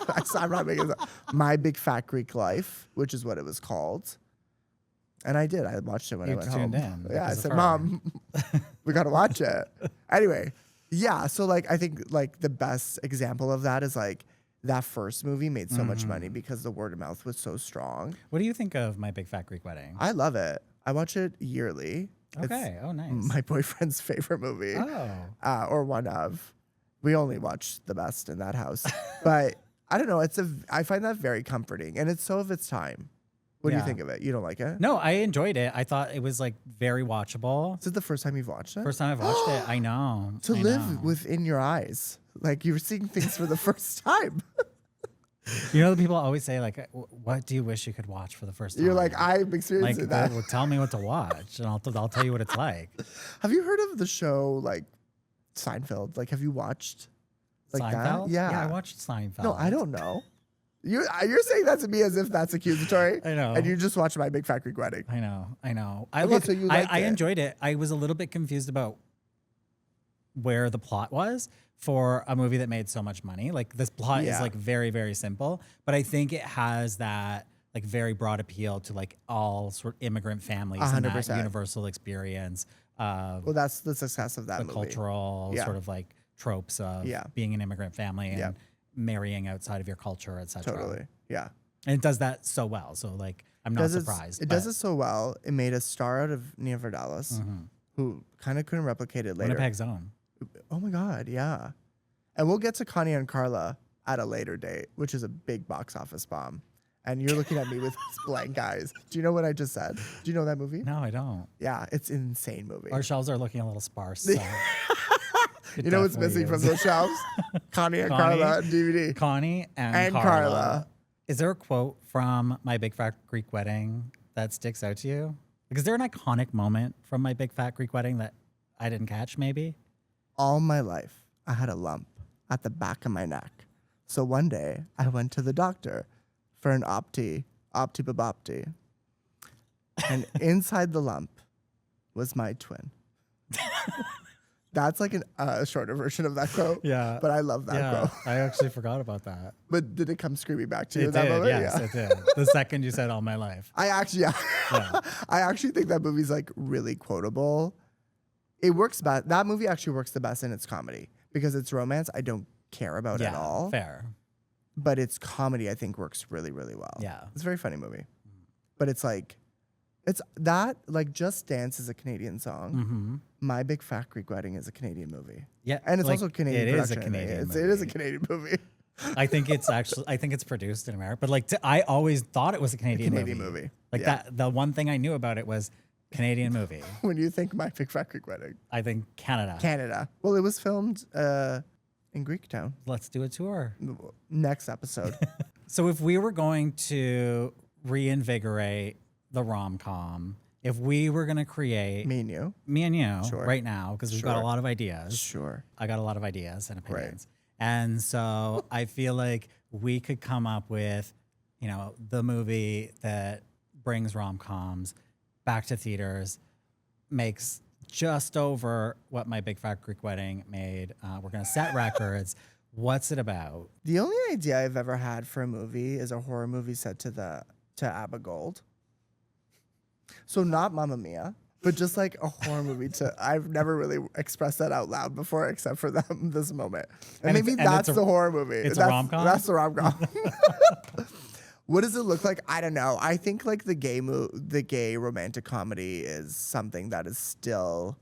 watch I'm not making this up, My Big Fat Greek Life, which is what it was called. And I did. I watched it when I went home. tuned in Yeah, I because of said, her. Mom, we got to watch it. Anyway, yeah, so like I think like the best example of that is like that first movie made so much money because the word of mouth was so strong. What do you think of My Big Fat Greek Wedding? I love it. I watch it yearly. Okay. Oh, nice. My boyfriend's favorite movie. Oh. Or one of. We only watch the best in that house. But I don't know. I find that very comforting, and it's so of its time. What do you Yeah. think of it? You don't like it? No, I enjoyed it. I thought it was like very watchable. Is it the first time you've watched it? First time I've watched it. I know. To I live know. within your eyes. Like you're seeing things for the first time. You know, the people always say, like, what do you wish you could watch for the first time? You're like, I'm like, experiencing that. well, tell me what to watch, and I'll tell you what it's like. Have you heard of the show like Seinfeld? Like, have you watched like Seinfeld? that? Yeah. I watched Seinfeld. No, I don't know. You're saying that to me as if that's accusatory. I know. And you just watched My Big Fat Greek Wedding. I know. Okay, so you liked I it. enjoyed it. I was a little bit confused about where the plot was for a movie that made so much money. Like this plot is Yeah. like very, very simple, but I think it has that like very broad appeal to like all sort of immigrant families and that 100%. universal experience of Well, that's the success of that the movie. cultural Yeah. sort of like tropes of Yeah. being an immigrant family and Yeah. marrying outside of your culture, etc. Totally. Yeah. And it does that so well. So like I'm not surprised. It does it so well. It made a star out of Nia Vardalos, who kind of couldn't replicate it later. Winnipeg's own. Oh my God, yeah. And we'll get to Connie and Carla at a later date, which is a big box office bomb. And you're looking at me with blank eyes. Do you know what I just said? Do you know that movie? No, I don't. Yeah, it's an insane movie. Our shelves are looking a little sparse. So You know what's missing from those shelves? Connie and Connie. Carla on DVD. Connie and And Carla. Carla. Is there a quote from My Big Fat Greek Wedding that sticks out to you? Like, is there an iconic moment from My Big Fat Greek Wedding that I didn't catch maybe? All my life, I had a lump at the back of my neck. So one day, I went to the doctor for an opti-babopti. And inside the lump was my twin. That's like a shorter version of that quote. Yeah. But I love that quote. I actually forgot about that. But did it come screaming back to you It in that did, moment? yes, it did. The second you said all my life. I actually, I actually think that movie's like really quotable. It works best. That movie actually works the best in its comedy because it's romance I don't care about at all. Fair. But its comedy I think works really, really well. Yeah. It's a very funny movie. But it's like, it's that, like Just Dance is a Canadian song. My Big Fat Greek Wedding is a Canadian movie. Yeah. And it's like, also Canadian It is a production, I think. Canadian It is a Canadian movie. I think it's produced in America. But like, I always thought it was a Canadian movie. Like Yeah. that, the one thing I knew about it was Canadian movie. When you think My Big Fat Greek Wedding. I think Canada. Canada. Well, it was filmed in Greektown. Let's do a tour. Next episode. So if we were going to reinvigorate the rom-com, if we were going to create Me and you. me and you Sure. right now, because we've got a Sure. lot of ideas. Sure. I got a lot of ideas and opinions. And so I feel like we could come up with, you know, the movie that brings rom-coms back to theaters, makes just over what My Big Fat Greek Wedding made. We're going to set records. What's it about? The only idea I've ever had for a movie is a horror movie set to Abba Gold. So not Mamma Mia, but just like a horror movie I've never really expressed that out loud before except for this moment. And maybe that's the horror movie. It's a That's- rom-com? That's the rom-com. What does it look like? I don't know. I think like the gay romantic comedy is something that is still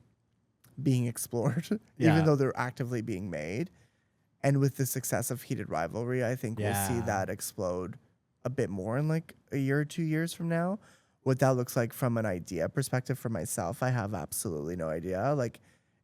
being explored, Yeah. even though they're actively being made. And with the success of Heated Rivalry, I think we'll see Yeah. that explode a bit more in like a year or 2 years from now. What that looks like from an idea perspective for myself, I have absolutely no idea. Like,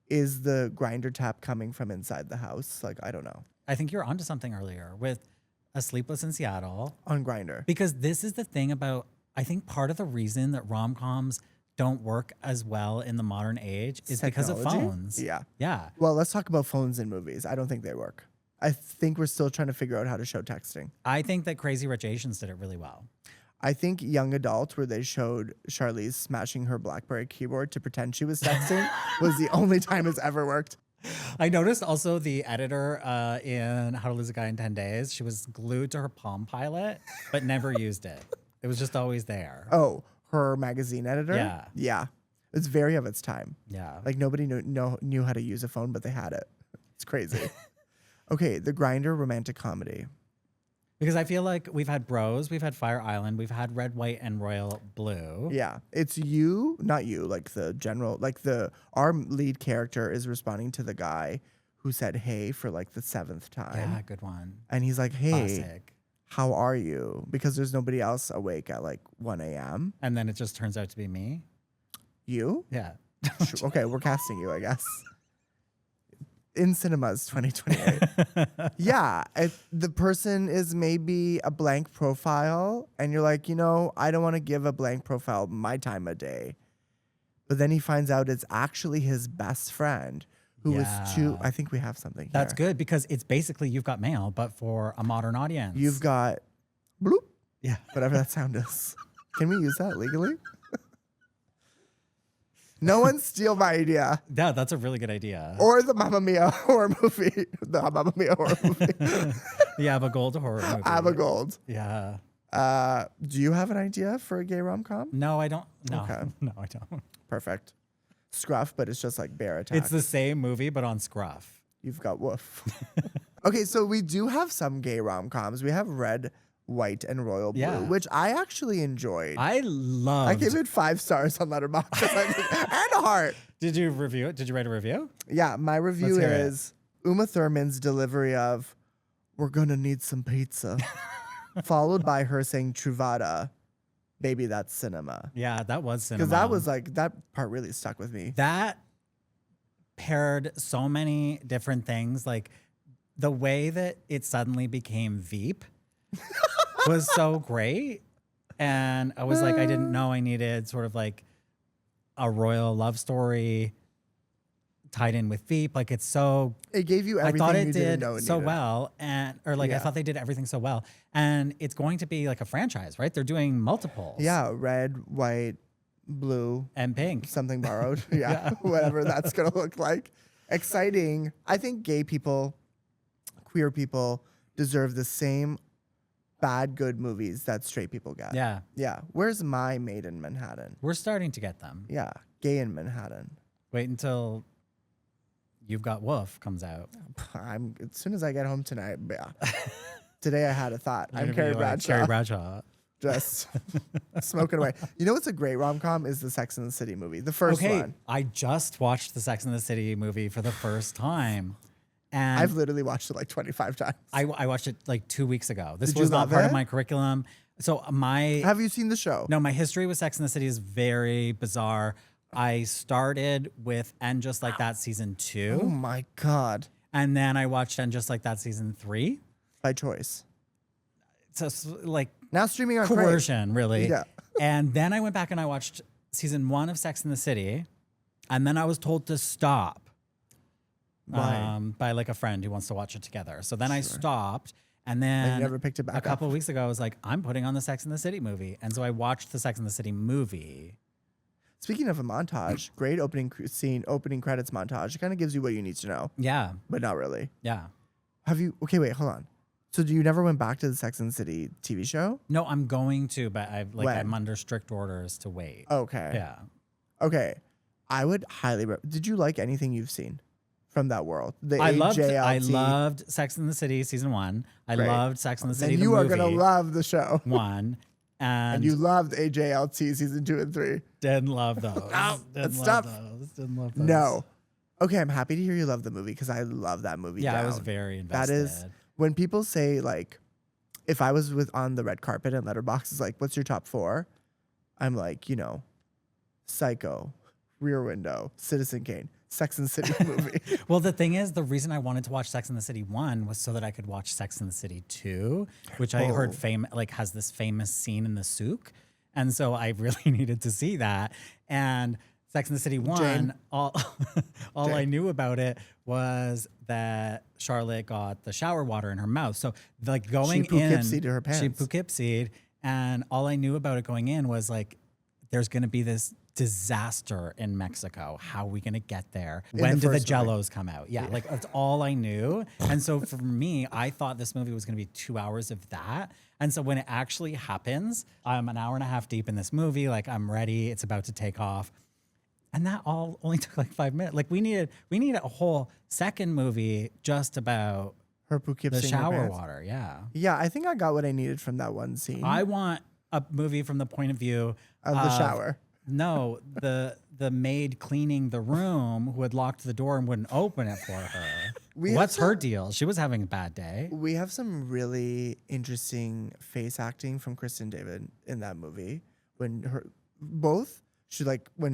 is the grinder tap coming from inside the house? Like, I don't know. I think you're onto something earlier with a Sleepless in Seattle on Grindr. because this is the thing about, I think part of the reason that rom-coms don't work as well in the modern age is because of Technology? phones. Yeah. Yeah. Well, let's talk about phones in movies. I don't think they work. I think we're still trying to figure out how to show texting. I think that Crazy Rich Asians did it really well. I think Young Adult, where they showed Charlize smashing her BlackBerry keyboard to pretend she was texting, was the only time it's ever worked. I noticed also the editor in How to Lose a Guy in 10 Days, she was glued to her Palm Pilot, but never used it. It was just always there. Oh, her magazine editor? Yeah. Yeah. It's very of its time. Yeah. Like nobody knew how to use a phone, but they had it. It's crazy. Okay, the Grindr romantic comedy. Because I feel like we've had Bros, we've had Fire Island, we've had Red, White, and Royal Blue. Yeah, it's you, not you, like the general, like our lead character is responding to the guy who said hey for like the 7th time. Yeah, good one. And he's like, hey, Classic. how are you? Because there's nobody else awake at like 1 a.m. And then it just turns out to be me. You? Yeah. Sure, okay, we're casting you, I guess. In cinemas 2028. Yeah, the person is maybe a blank profile, and you're like, I don't want to give a blank profile my time of day. But then he finds out it's actually his best friend who was too. I think we have something here. That's good because it's basically You've Got Mail, but for a modern audience. You've got bloop, Yeah. whatever that sound is. Can we use that legally? No one steal my idea. Yeah, that's a really good idea. Or the Mamma Mia horror movie. The Mamma Mia horror movie. The Abigold horror movie. Abigold. Yeah. Do you have an idea for a gay rom-com? No, I don't. No. Okay. No, I don't. Perfect. Scruff, but it's just like bear attack. It's the same movie, but on Scruff. You've got woof. Okay, so we do have some gay rom-coms. We have Red, White, and Royal Blue, Yeah. which I actually enjoyed. I loved. gave it 5 stars on Letterboxd and a heart. Did you review it? Did you write a review? Yeah, my review Let's hear it. is Uma Thurman's delivery of "We're gonna need some pizza," followed by her saying "Truvada, baby, that's cinema." Yeah, that was cinema. Because that was like that part really stuck with me. That paired so many different things. Like the way that it suddenly became Veep was so great. And I was like, I didn't know I needed sort of like a royal love story tied in with Veep. Like it's so It gave you I everything thought you it didn't did know it so needed. well, I thought they did everything so well, and it's going to be like a franchise, right? They're doing multiples. Yeah, red, white, blue, and pink. something borrowed. Yeah, whatever that's gonna look like. Exciting. I think gay people, queer people deserve the same bad good movies that straight people get. Yeah, Yeah. Where's My Maid in Manhattan? we're starting to get them. Yeah, Gay in Manhattan. Wait until You've Got Wolf comes out. As soon as I get home tonight. Yeah. Today I had a thought. You're I'm gonna Carrie be like Bradshaw. Carrie Bradshaw. Just smoking away. You know what's a great rom-com is the Sex and the City movie. The first Okay, one. I just watched the Sex and the City movie for the first time, and I've literally watched it like 25 times. I watched it like 2 weeks ago. This Did you was not love part it? of my curriculum. So my Have you seen the show? No, my history with Sex and the City is very bizarre. I started with And Just Like That season 2, Oh my God. and then I watched And Just Like That season 3. By choice. So like Now streaming on Crave. coercion, really. Yeah. And then I went back and I watched season 1 of Sex and the City, and then I was told to stop. Why? By like a friend who wants to watch it together. So then I stopped, and then And you never picked it back a couple up. of weeks ago, I was like, I'm putting on the Sex and the City movie, and so I watched the Sex and the City movie. Speaking of a montage, great opening scene, opening credits montage. It kind of gives you what you need to know, Yeah, but not really. yeah. Have you? Okay, wait, hold on. So you never went back to the Sex and the City TV show? No, I'm going to, but When? I'm under strict orders to wait. Okay. Yeah. Okay. I would highly. Did you like anything you've seen from that world? The I AJLT. loved Sex and the City season 1. I Great. loved Sex and the City And the you are movie gonna love the show. 1. And you loved AJLT season 2 and 3. didn't love those. No, didn't that's love tough. those. Didn't love those. No. Okay, I'm happy to hear you love the movie because I love that movie. Yeah, I was down. very That invested. is when people say like, if I was on the red carpet and Letterboxd is like, what's your top 4? I'm like, Psycho, Rear Window, Citizen Kane, Sex and the City movie. Well, the thing is, the reason I wanted to watch Sex and the City 1 was so that I could watch Sex and the City 2, which I heard has this famous scene in the souk. And so I really needed to see that. And Sex and the City 1, Jane. all I knew about it was that Charlotte got the shower water in her mouth. So like going She in, Poughkeepsied her pants. she Poughkeepsied, and all I knew about it going in was like, there's going to be this disaster in Mexico. How are we going to get there? When do the Jellos come out? Yeah, like that's all I knew. And so for me, I thought this movie was going to be 2 hours of that. And so when it actually happens, I'm an hour and a half deep in this movie. Like I'm ready. It's about to take off. And that all only took like 5 minutes. Like we needed a whole second movie just about Her Poughkeepsie the shower water. Yeah. Yeah, I think I got what I needed from that one scene. I want a movie from the point of view of the shower. No, the maid cleaning the room who had locked the door and wouldn't open it for her. What's her deal? She was having a bad day. We have some really interesting face acting from Kristen David in that movie. When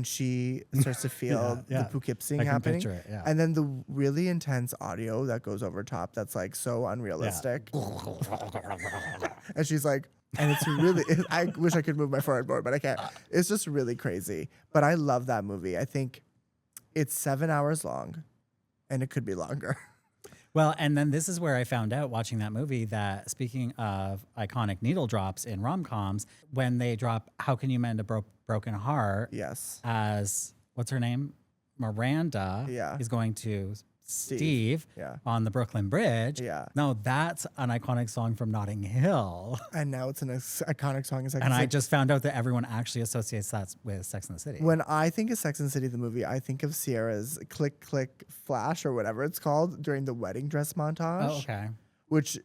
she starts to feel the Poughkeepsie happening. Picture it, yeah. And then the really intense audio that goes over top that's like so unrealistic. And she's like, and it's really, I wish I could move my forehead more, but I can't. It's just really crazy. But I love that movie. I think it's 7 hours long and it could be longer. Well, and then this is where I found out watching that movie that speaking of iconic needle drops in rom-coms, when they drop How Can You Mend a Broken Heart? Yes. As, what's her name? Miranda is going to Steve on the Brooklyn Bridge. Yeah. No, that's an iconic song from Notting Hill. And now it's an iconic song. And I just found out that everyone actually associates that with Sex and the City. When I think of Sex and the City, the movie, I think of Sierra's Click, Click, Flash or whatever it's called during the wedding dress montage. Oh, okay. Which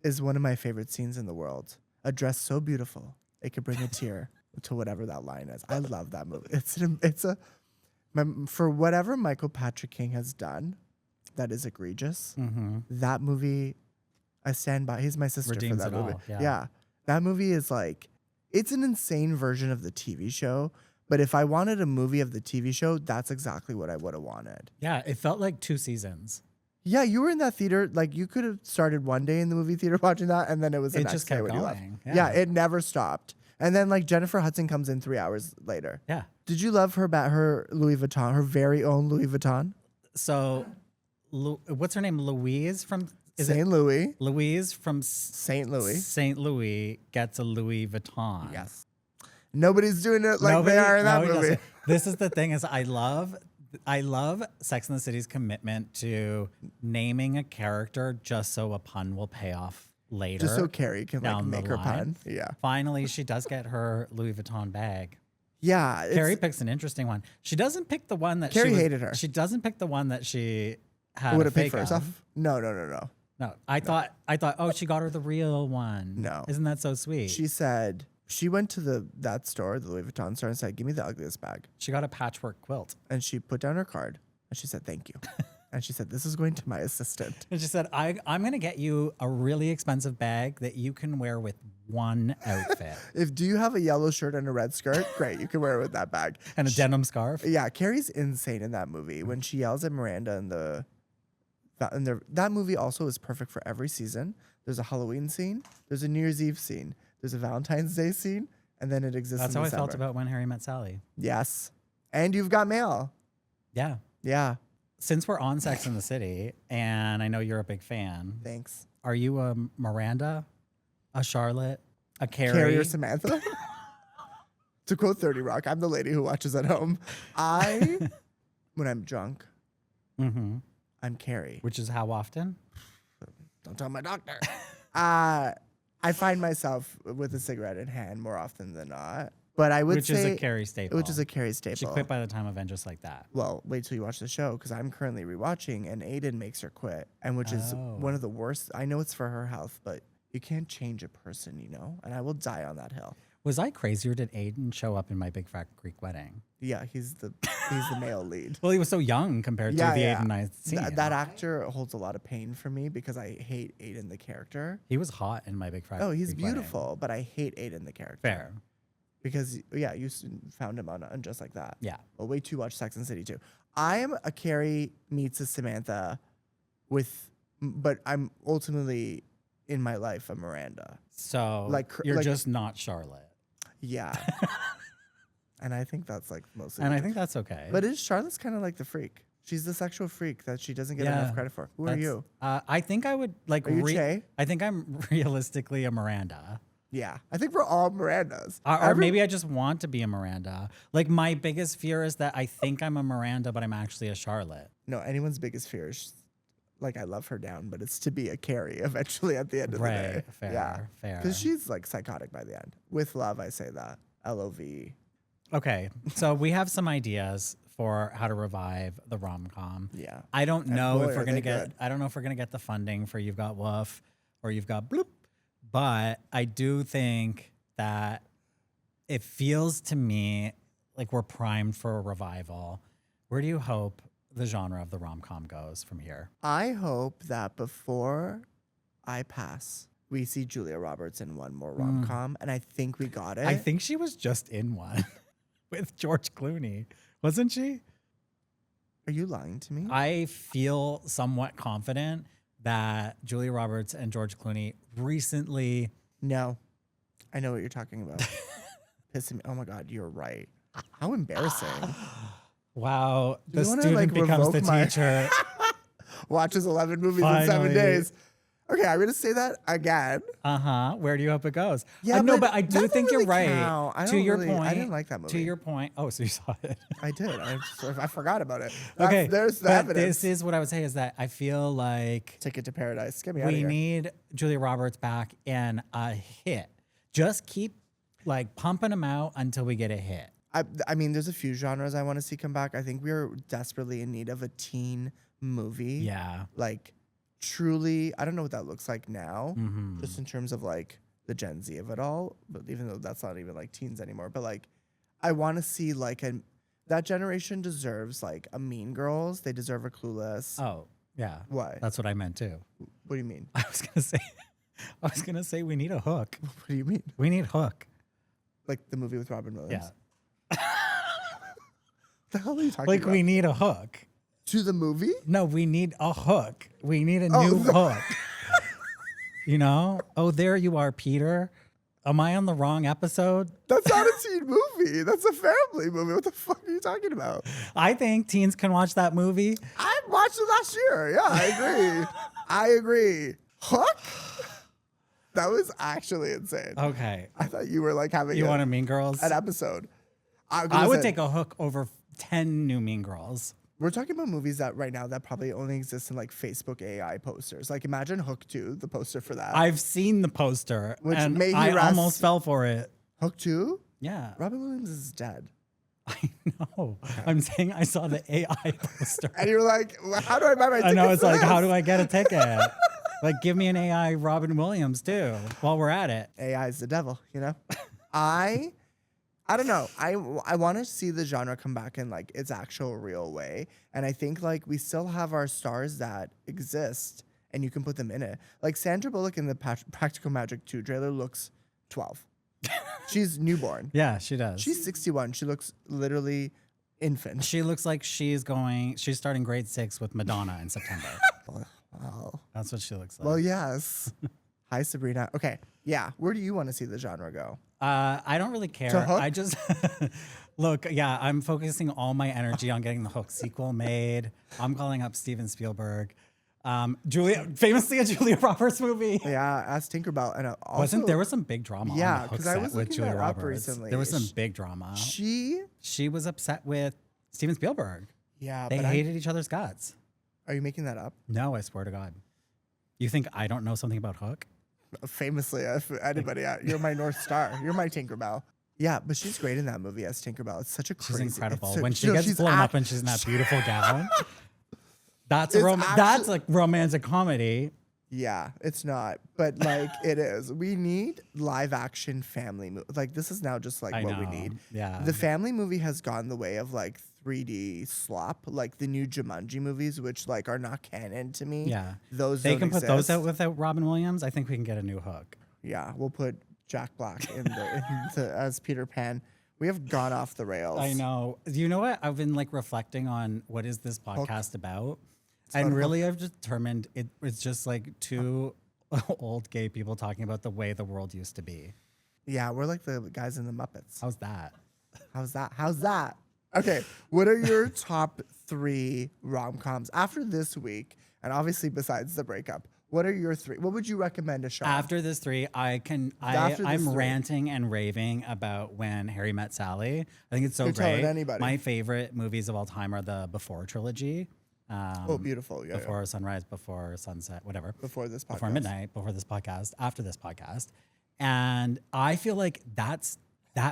is one of my favorite scenes in the world. A dress so beautiful, it could bring a tear to whatever that line is. I love that movie. For whatever Michael Patrick King has done, that is egregious. Mm-hmm. That movie, I stand by. He's my sister Redeems for that it movie. all, yeah. Yeah, that movie is like, it's an insane version of the TV show. But if I wanted a movie of the TV show, that's exactly what I would have wanted. Yeah, it felt like 2 seasons. Yeah, you were in that theater. Like you could have started one day in the movie theater watching that, and then it was the It next just day kept when you left. going. Yeah, it never stopped. And then like Jennifer Hudson comes in 3 hours later. Yeah. Did you love her Louis Vuitton, her very own Louis Vuitton? So, what's her name? Louise from St. Louis. Louise from St. Louis. St. Louis gets a Louis Vuitton. Yes. Nobody's doing it like they are in that movie. Doesn't. This is the thing: is I love Sex and the City's commitment to naming a character just so a pun will pay off later. Just so Carrie can like down the make her line. pun. Yeah. Finally, she does get her Louis Vuitton bag. Yeah. Carrie picks an interesting one. She doesn't pick the one that Carrie hated her. She doesn't pick the one that she had would a have picked fake for of. herself. No. No, I thought, oh, she got her the real one. No. Isn't that so sweet? She said she went to that store, the Louis Vuitton store, and said, "Give me the ugliest bag." She got a patchwork quilt. And she put down her card and she said, "Thank you." And she said, "This is going to my assistant." And she said, I'm going to get you a really expensive bag that you can wear with one outfit. Do you have a yellow shirt and a red skirt? Great, you can wear it with that bag. And a denim scarf. Yeah, Carrie's insane in that movie. When she yells at Miranda that movie also is perfect for every season. There's a Halloween scene, there's a New Year's Eve scene, there's a Valentine's Day scene, and then it exists That's in how December. I felt about When Harry Met Sally. Yes. And You've Got Mail. Yeah. Yeah. Since we're on Sex and the City, and I know you're a big fan. Thanks. Are you a Miranda, a Charlotte, a Carrie? Carrie or Samantha? To quote 30 Rock, I'm the lady who watches at home. When I'm drunk, I'm Carrie. Which is how often? Don't tell my doctor. I find myself with a cigarette in hand more often than not. But I would say... Which is a Carrie staple. Which is a Carrie staple. She quit by the time of End Just Like That. Well, wait till you watch the show, because I'm currently rewatching, and Aiden makes her quit, and which is one of the worst. I know it's for her health, but you can't change a person, you know? And I will die on that hill. Was I crazy, or did Aiden show up in My Big Fat Greek Wedding? Yeah, he's the male lead. Well, he was so young compared to the Aiden I've seen. That actor holds a lot of pain for me because I hate Aiden the character. He was hot in My Big Fat Greek Oh, he's Wedding. beautiful, but I hate Aiden the character. Fair. Because you found him on Just Like That. Yeah. Well, wait till you watch Sex and the City too. I am a Carrie meets a Samantha but I'm ultimately in my life a Miranda. So you're just not Charlotte. Yeah. And I think that's like mostly. And I think that's okay. But Charlotte's kind of like the freak. She's the sexual freak that she doesn't get enough credit for. Who are you? I think I would like. Are you Che? I think I'm realistically a Miranda. Yeah, I think we're all Mirandas. Or maybe I just want to be a Miranda. Like my biggest fear is that I think I'm a Miranda, but I'm actually a Charlotte. No, anyone's biggest fear is, like, I love her down, but it's to be a Carrie eventually at the end of the day. Fair. Because she's like psychotic by the end. With love, I say that. LOV. Okay, so we have some ideas for how to revive the rom-com. Yeah. I don't know if we're gonna good. I don't know if we're gonna get the funding for You've Got Woof or You've Got Bloop, but I do think that it feels to me like we're primed for a revival. Where do you hope the genre of the rom-com goes from here? I hope that before I pass, we see Julia Roberts in one more rom-com, and I think we got it. I think she was just in one with George Clooney, wasn't she? Are you lying to me? I feel somewhat confident that Julia Roberts and George Clooney recently. No. I know what you're talking about. Pissing me. Oh my God, you're right. How embarrassing. Wow. Do you The wanna, student becomes the revoke my- teacher. Watches 11 movies in 7 Finally. days. Okay, I'm going to say that again. Where do you hope it goes? Yeah, no, but but I do that think don't you're really right. count. I To don't your really- point. I didn't like that movie. To your point. Oh, so you saw it. I did. I forgot about it. Okay. There's the but evidence. this is what I would say is that I feel like Ticket to Paradise. Get me out of we here. need Julia Roberts back in a hit. Just keep like pumping them out until we get a hit. I mean, there's a few genres I want to see come back. I think we are desperately in need of a teen movie. Yeah. Like, truly, I don't know what that looks like now, Mm-hmm. just in terms of like the Gen Z of it all. But even though that's not even like teens anymore, but like, I want to see like that generation deserves like a Mean Girls. They deserve a Clueless. Oh, yeah. What? That's what I meant too. What do you mean? I was gonna say we need a hook. What do you mean? We need hook. Like the movie with Robin Williams? Yeah. What the hell are you talking Like about? we need a hook. To the movie? No, we need a hook. We need a new hook. You know? Oh, there you are, Peter. Am I on the wrong episode? That's not a teen movie. That's a family movie. What the fuck are you talking about? I think teens can watch that movie. I watched it last year. Yeah, I agree. I agree. Hook? That was actually insane. Okay. I thought you were like having You want a Mean Girls? an episode. I would take a hook over 10 new Mean Girls. We're talking about movies that right now that probably only exist in like Facebook AI posters. Like imagine Hook 2, the poster for that. I've seen the poster, Which and may he I rest- almost fell for it. Hook 2? Yeah. Robin Williams is dead. I know. I'm saying I saw the AI poster. And you were like, well, how do I buy my ticket? I know. It's for like, this? how do I get a ticket? Like, give me an AI Robin Williams, too, while we're at it. AI is the devil, you know? I don't know. I want to see the genre come back in like its actual real way. And I think like we still have our stars that exist and you can put them in it. Like Sandra Bullock in the Practical Magic 2 trailer looks 12. She's newborn. Yeah, she does. She's 61. She looks literally infant. She looks like she's starting grade 6 with Madonna in September. Wow. That's what she looks like. Well, yes. Hi, Sabrina. Okay. Yeah. Where do you want to see the genre go? I don't really care. To Hook? I just look. Yeah, I'm focusing all my energy on getting the Hook sequel made. I'm calling up Steven Spielberg. Famously a Julia Roberts movie. Yeah, as Tinkerbell. And also, There was some big drama on Yeah, the Hook 'cause I set was with looking Julia that up Roberts. recently. There was some big drama. She was upset with Steven Spielberg. Yeah, They but hated each other's guts. are you making that up? No, I swear to God. You think I don't know something about Hook? Famously, if anybody, you're my North Star. You're my Tinkerbell. Yeah, but she's great in that movie as Tinkerbell. It's such a She's crazy. incredible. it's a- When she no, gets she's blown act- up and she's in that beautiful gown. That's It's that's like romantic comedy. Yeah, it's not, but like it is. We need live action family movie. Like this is now just like I what we know. need. Yeah. The family movie has gone the way of like 3D slop, like the new Jumanji movies, which like are not canon to me. Yeah. those They don't can put those exist. out without Robin Williams. I think we can get a new Hook. Yeah, we'll put Jack Black as Peter Pan. We have gone off the rails. I know. You know what? I've been like reflecting on what is this podcast about, and about really, I've determined it's just like two old gay people talking about the way the world used to be. Yeah, we're like the guys in the Muppets. How's that? How's that? Okay, what are your top 3 rom-coms after this week? And obviously, besides the breakup, what are your 3? What would you recommend to Sean? After this 3, I'm ranting and raving about When Harry Met Sally. I think it's so You're great. telling anybody. My favorite movies of all time are the Before trilogy. Beautiful. Yeah, Before Sunrise, Before Sunset, whatever. Before this podcast. Before midnight, before this podcast, after this podcast. And I feel like that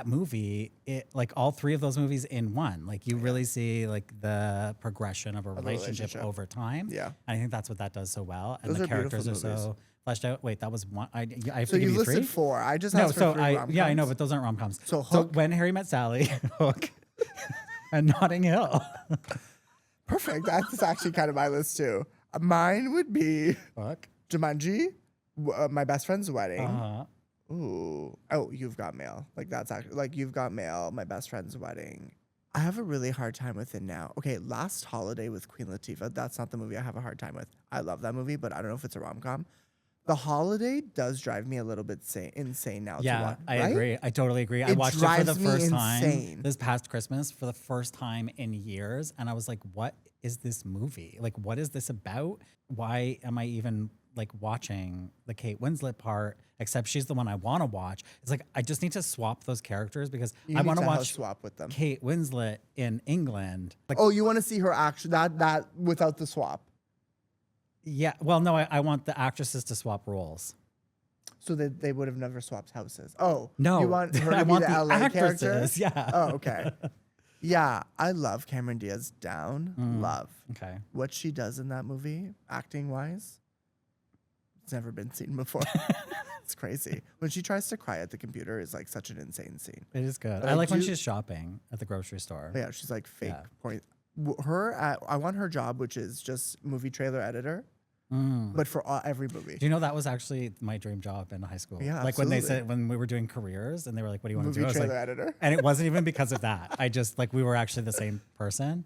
movie, like all 3 of those movies in one. Like you really see like the progression of a relationship over time. Yeah. And I think that's what that does so well. And Those the are characters are beautiful movies. so fleshed out. Wait, that was one. I have So to give you you 3? listed 4. I just asked for 3 rom-coms. I know, but those aren't rom-coms. So Hook. When Harry Met Sally, Hook, and Notting Hill. Perfect. That's actually kind of my list too. Mine would be Hook. Jumanji, My Best Friend's Wedding. Uh-huh. Ooh. Oh, You've Got Mail. Like that's actually like You've Got Mail, My Best Friend's Wedding. I have a really hard time with it now. Okay, Last Holiday with Queen Latifah. That's not the movie I have a hard time with. I love that movie, but I don't know if it's a rom-com. The Holiday does drive me a little bit insane now. Yeah, to watch, I right? agree. I totally agree. I It watched it for the drives me first time insane. this past Christmas for the first time in years. And I was like, what is this movie? Like, what is this about? Why am I even like watching the Kate Winslet part, except she's the one I want to watch? It's like, I just need to swap those characters because You I need want to to watch swap with them. Kate Winslet in England. Like, Oh, you want to see her action that without the swap. yeah, well, no, I want the actresses to swap roles. So that they would have never swapped houses. Oh, No, you want her to I be want the the LA character? actresses, yeah. Oh, okay. Yeah, I love Cameron Diaz down. Love Okay. what she does in that movie, acting wise. It's never been seen before. It's crazy. When she tries to cry at the computer is like such an insane scene. It is good. But I I like when do- she's shopping at the grocery store. But yeah, she's like fake Yeah. point. I want her job, which is just movie trailer editor, Mm. but for every movie. Do you know that was actually my dream job in high school? Yeah, like when they absolutely. said when we were doing careers and they were like, "What do you want to Movie do?" I was trailer like, editor. and it wasn't even because of that. I just like we were actually the same person.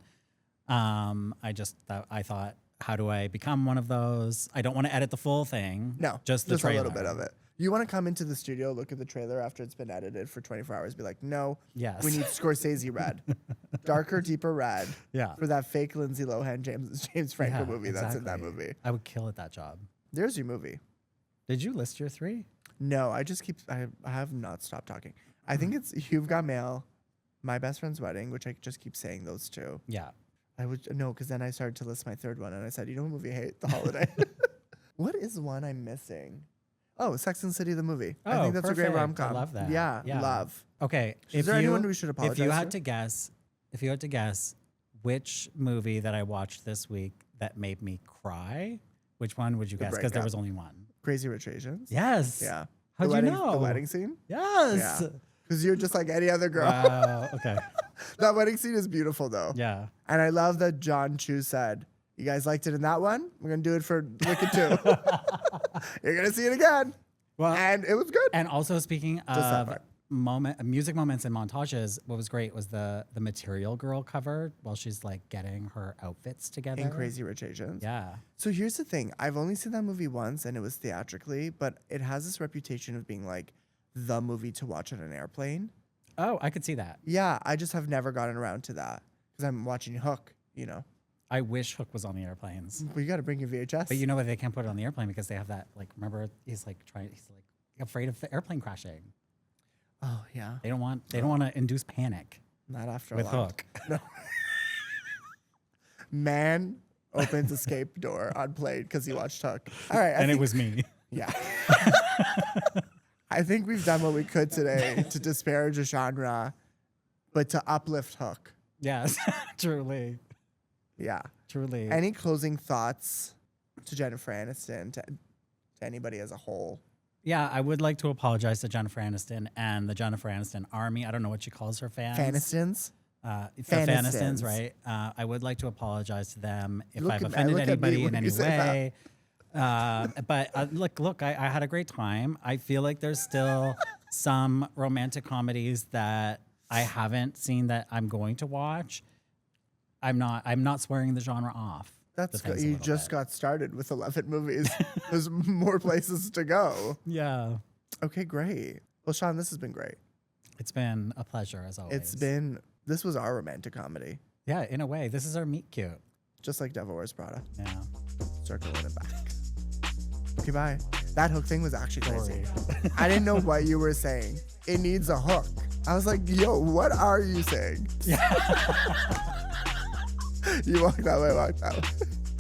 I thought, how do I become one of those? I don't want to edit the full thing. No, just the a trailer. little bit of it. You want to come into the studio, look at the trailer after it's been edited for 24 hours, be like, no, Yes. we need Scorsese red, darker, deeper red, Yeah. for that fake Lindsay Lohan James Franco Yeah, movie that's in that exactly. movie. I would kill at that job. There's your movie. Did you list your 3? No, I have not stopped talking. I think it's You've Got Mail, My Best Friend's Wedding, which I just keep saying those 2. Yeah. I would no, because then I started to list my 3rd one, and I said, you know what movie I hate? The Holiday. What is one I'm missing? Oh, Sex and the City, the movie. I Oh, think that's a great perfect. I rom-com. love that. Yeah, Yeah. love. Okay. Is there anyone we should If apologize you to? had to guess which movie that I watched this week that made me cry, which one would you guess? Because there Breakup. was only one. Crazy Rich Asians. Yes. Yeah. How'd the you wedding, know? The wedding scene? Yes. Yeah. Because you're just like any other girl. Wow. Okay. That wedding scene is beautiful, though. Yeah. And I love that John Chu said, you guys liked it in that one? We're going to do it for Wicked 2. You're going to see it again. Well, And it was good. and also speaking that of part. music moments and montages, what was great was the Material Girl cover while she's like getting her outfits together. In Crazy Rich Asians. Yeah. So here's the thing. I've only seen that movie once, and it was theatrically, but it has this reputation of being like the movie to watch on an airplane. Oh, I could see that. Yeah, I just have never gotten around to that because I'm watching Hook, you know. I wish Hook was on the airplanes. But you got to bring your VHS. But you know what? They can't put it on the airplane because they have that, like, remember, he's like afraid of the airplane crashing. Oh, yeah. They don't want to induce panic Not after with a while. Hook. No. Man opens escape door on plane because he watched Hook. All right. And it was me. Yeah. I think we've done what we could today to disparage a genre, but to uplift Hook. Yes, truly. Yeah. Truly. Any closing thoughts to Jennifer Aniston, to anybody as a whole? Yeah, I would like to apologize to Jennifer Aniston and the Jennifer Aniston army. I don't know what she calls her fans. Fanistons? The Fanistons. Fanistons, right? I would like to apologize to them if Look I've at me- offended look at me anybody when in you any say that. way. But look, I had a great time. I feel like there's still some romantic comedies that I haven't seen that I'm going to watch. I'm not swearing the genre off. That's good. You just got started with 11 movies. There's more places to go. Yeah. Okay, great. Well, Sean, this has been great. It's been a pleasure as always. This was our romantic comedy. Yeah, in a way. This is our meet cute. Just like Devil Wears Prada. Yeah. Circling it back. Okay, bye. That hook thing was actually crazy. Sorry. I didn't know what you were saying. It needs a hook. I was like, yo, what are you saying? You walk that way, walk that way.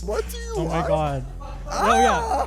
What do you want? Oh my God. Ah! Oh yeah.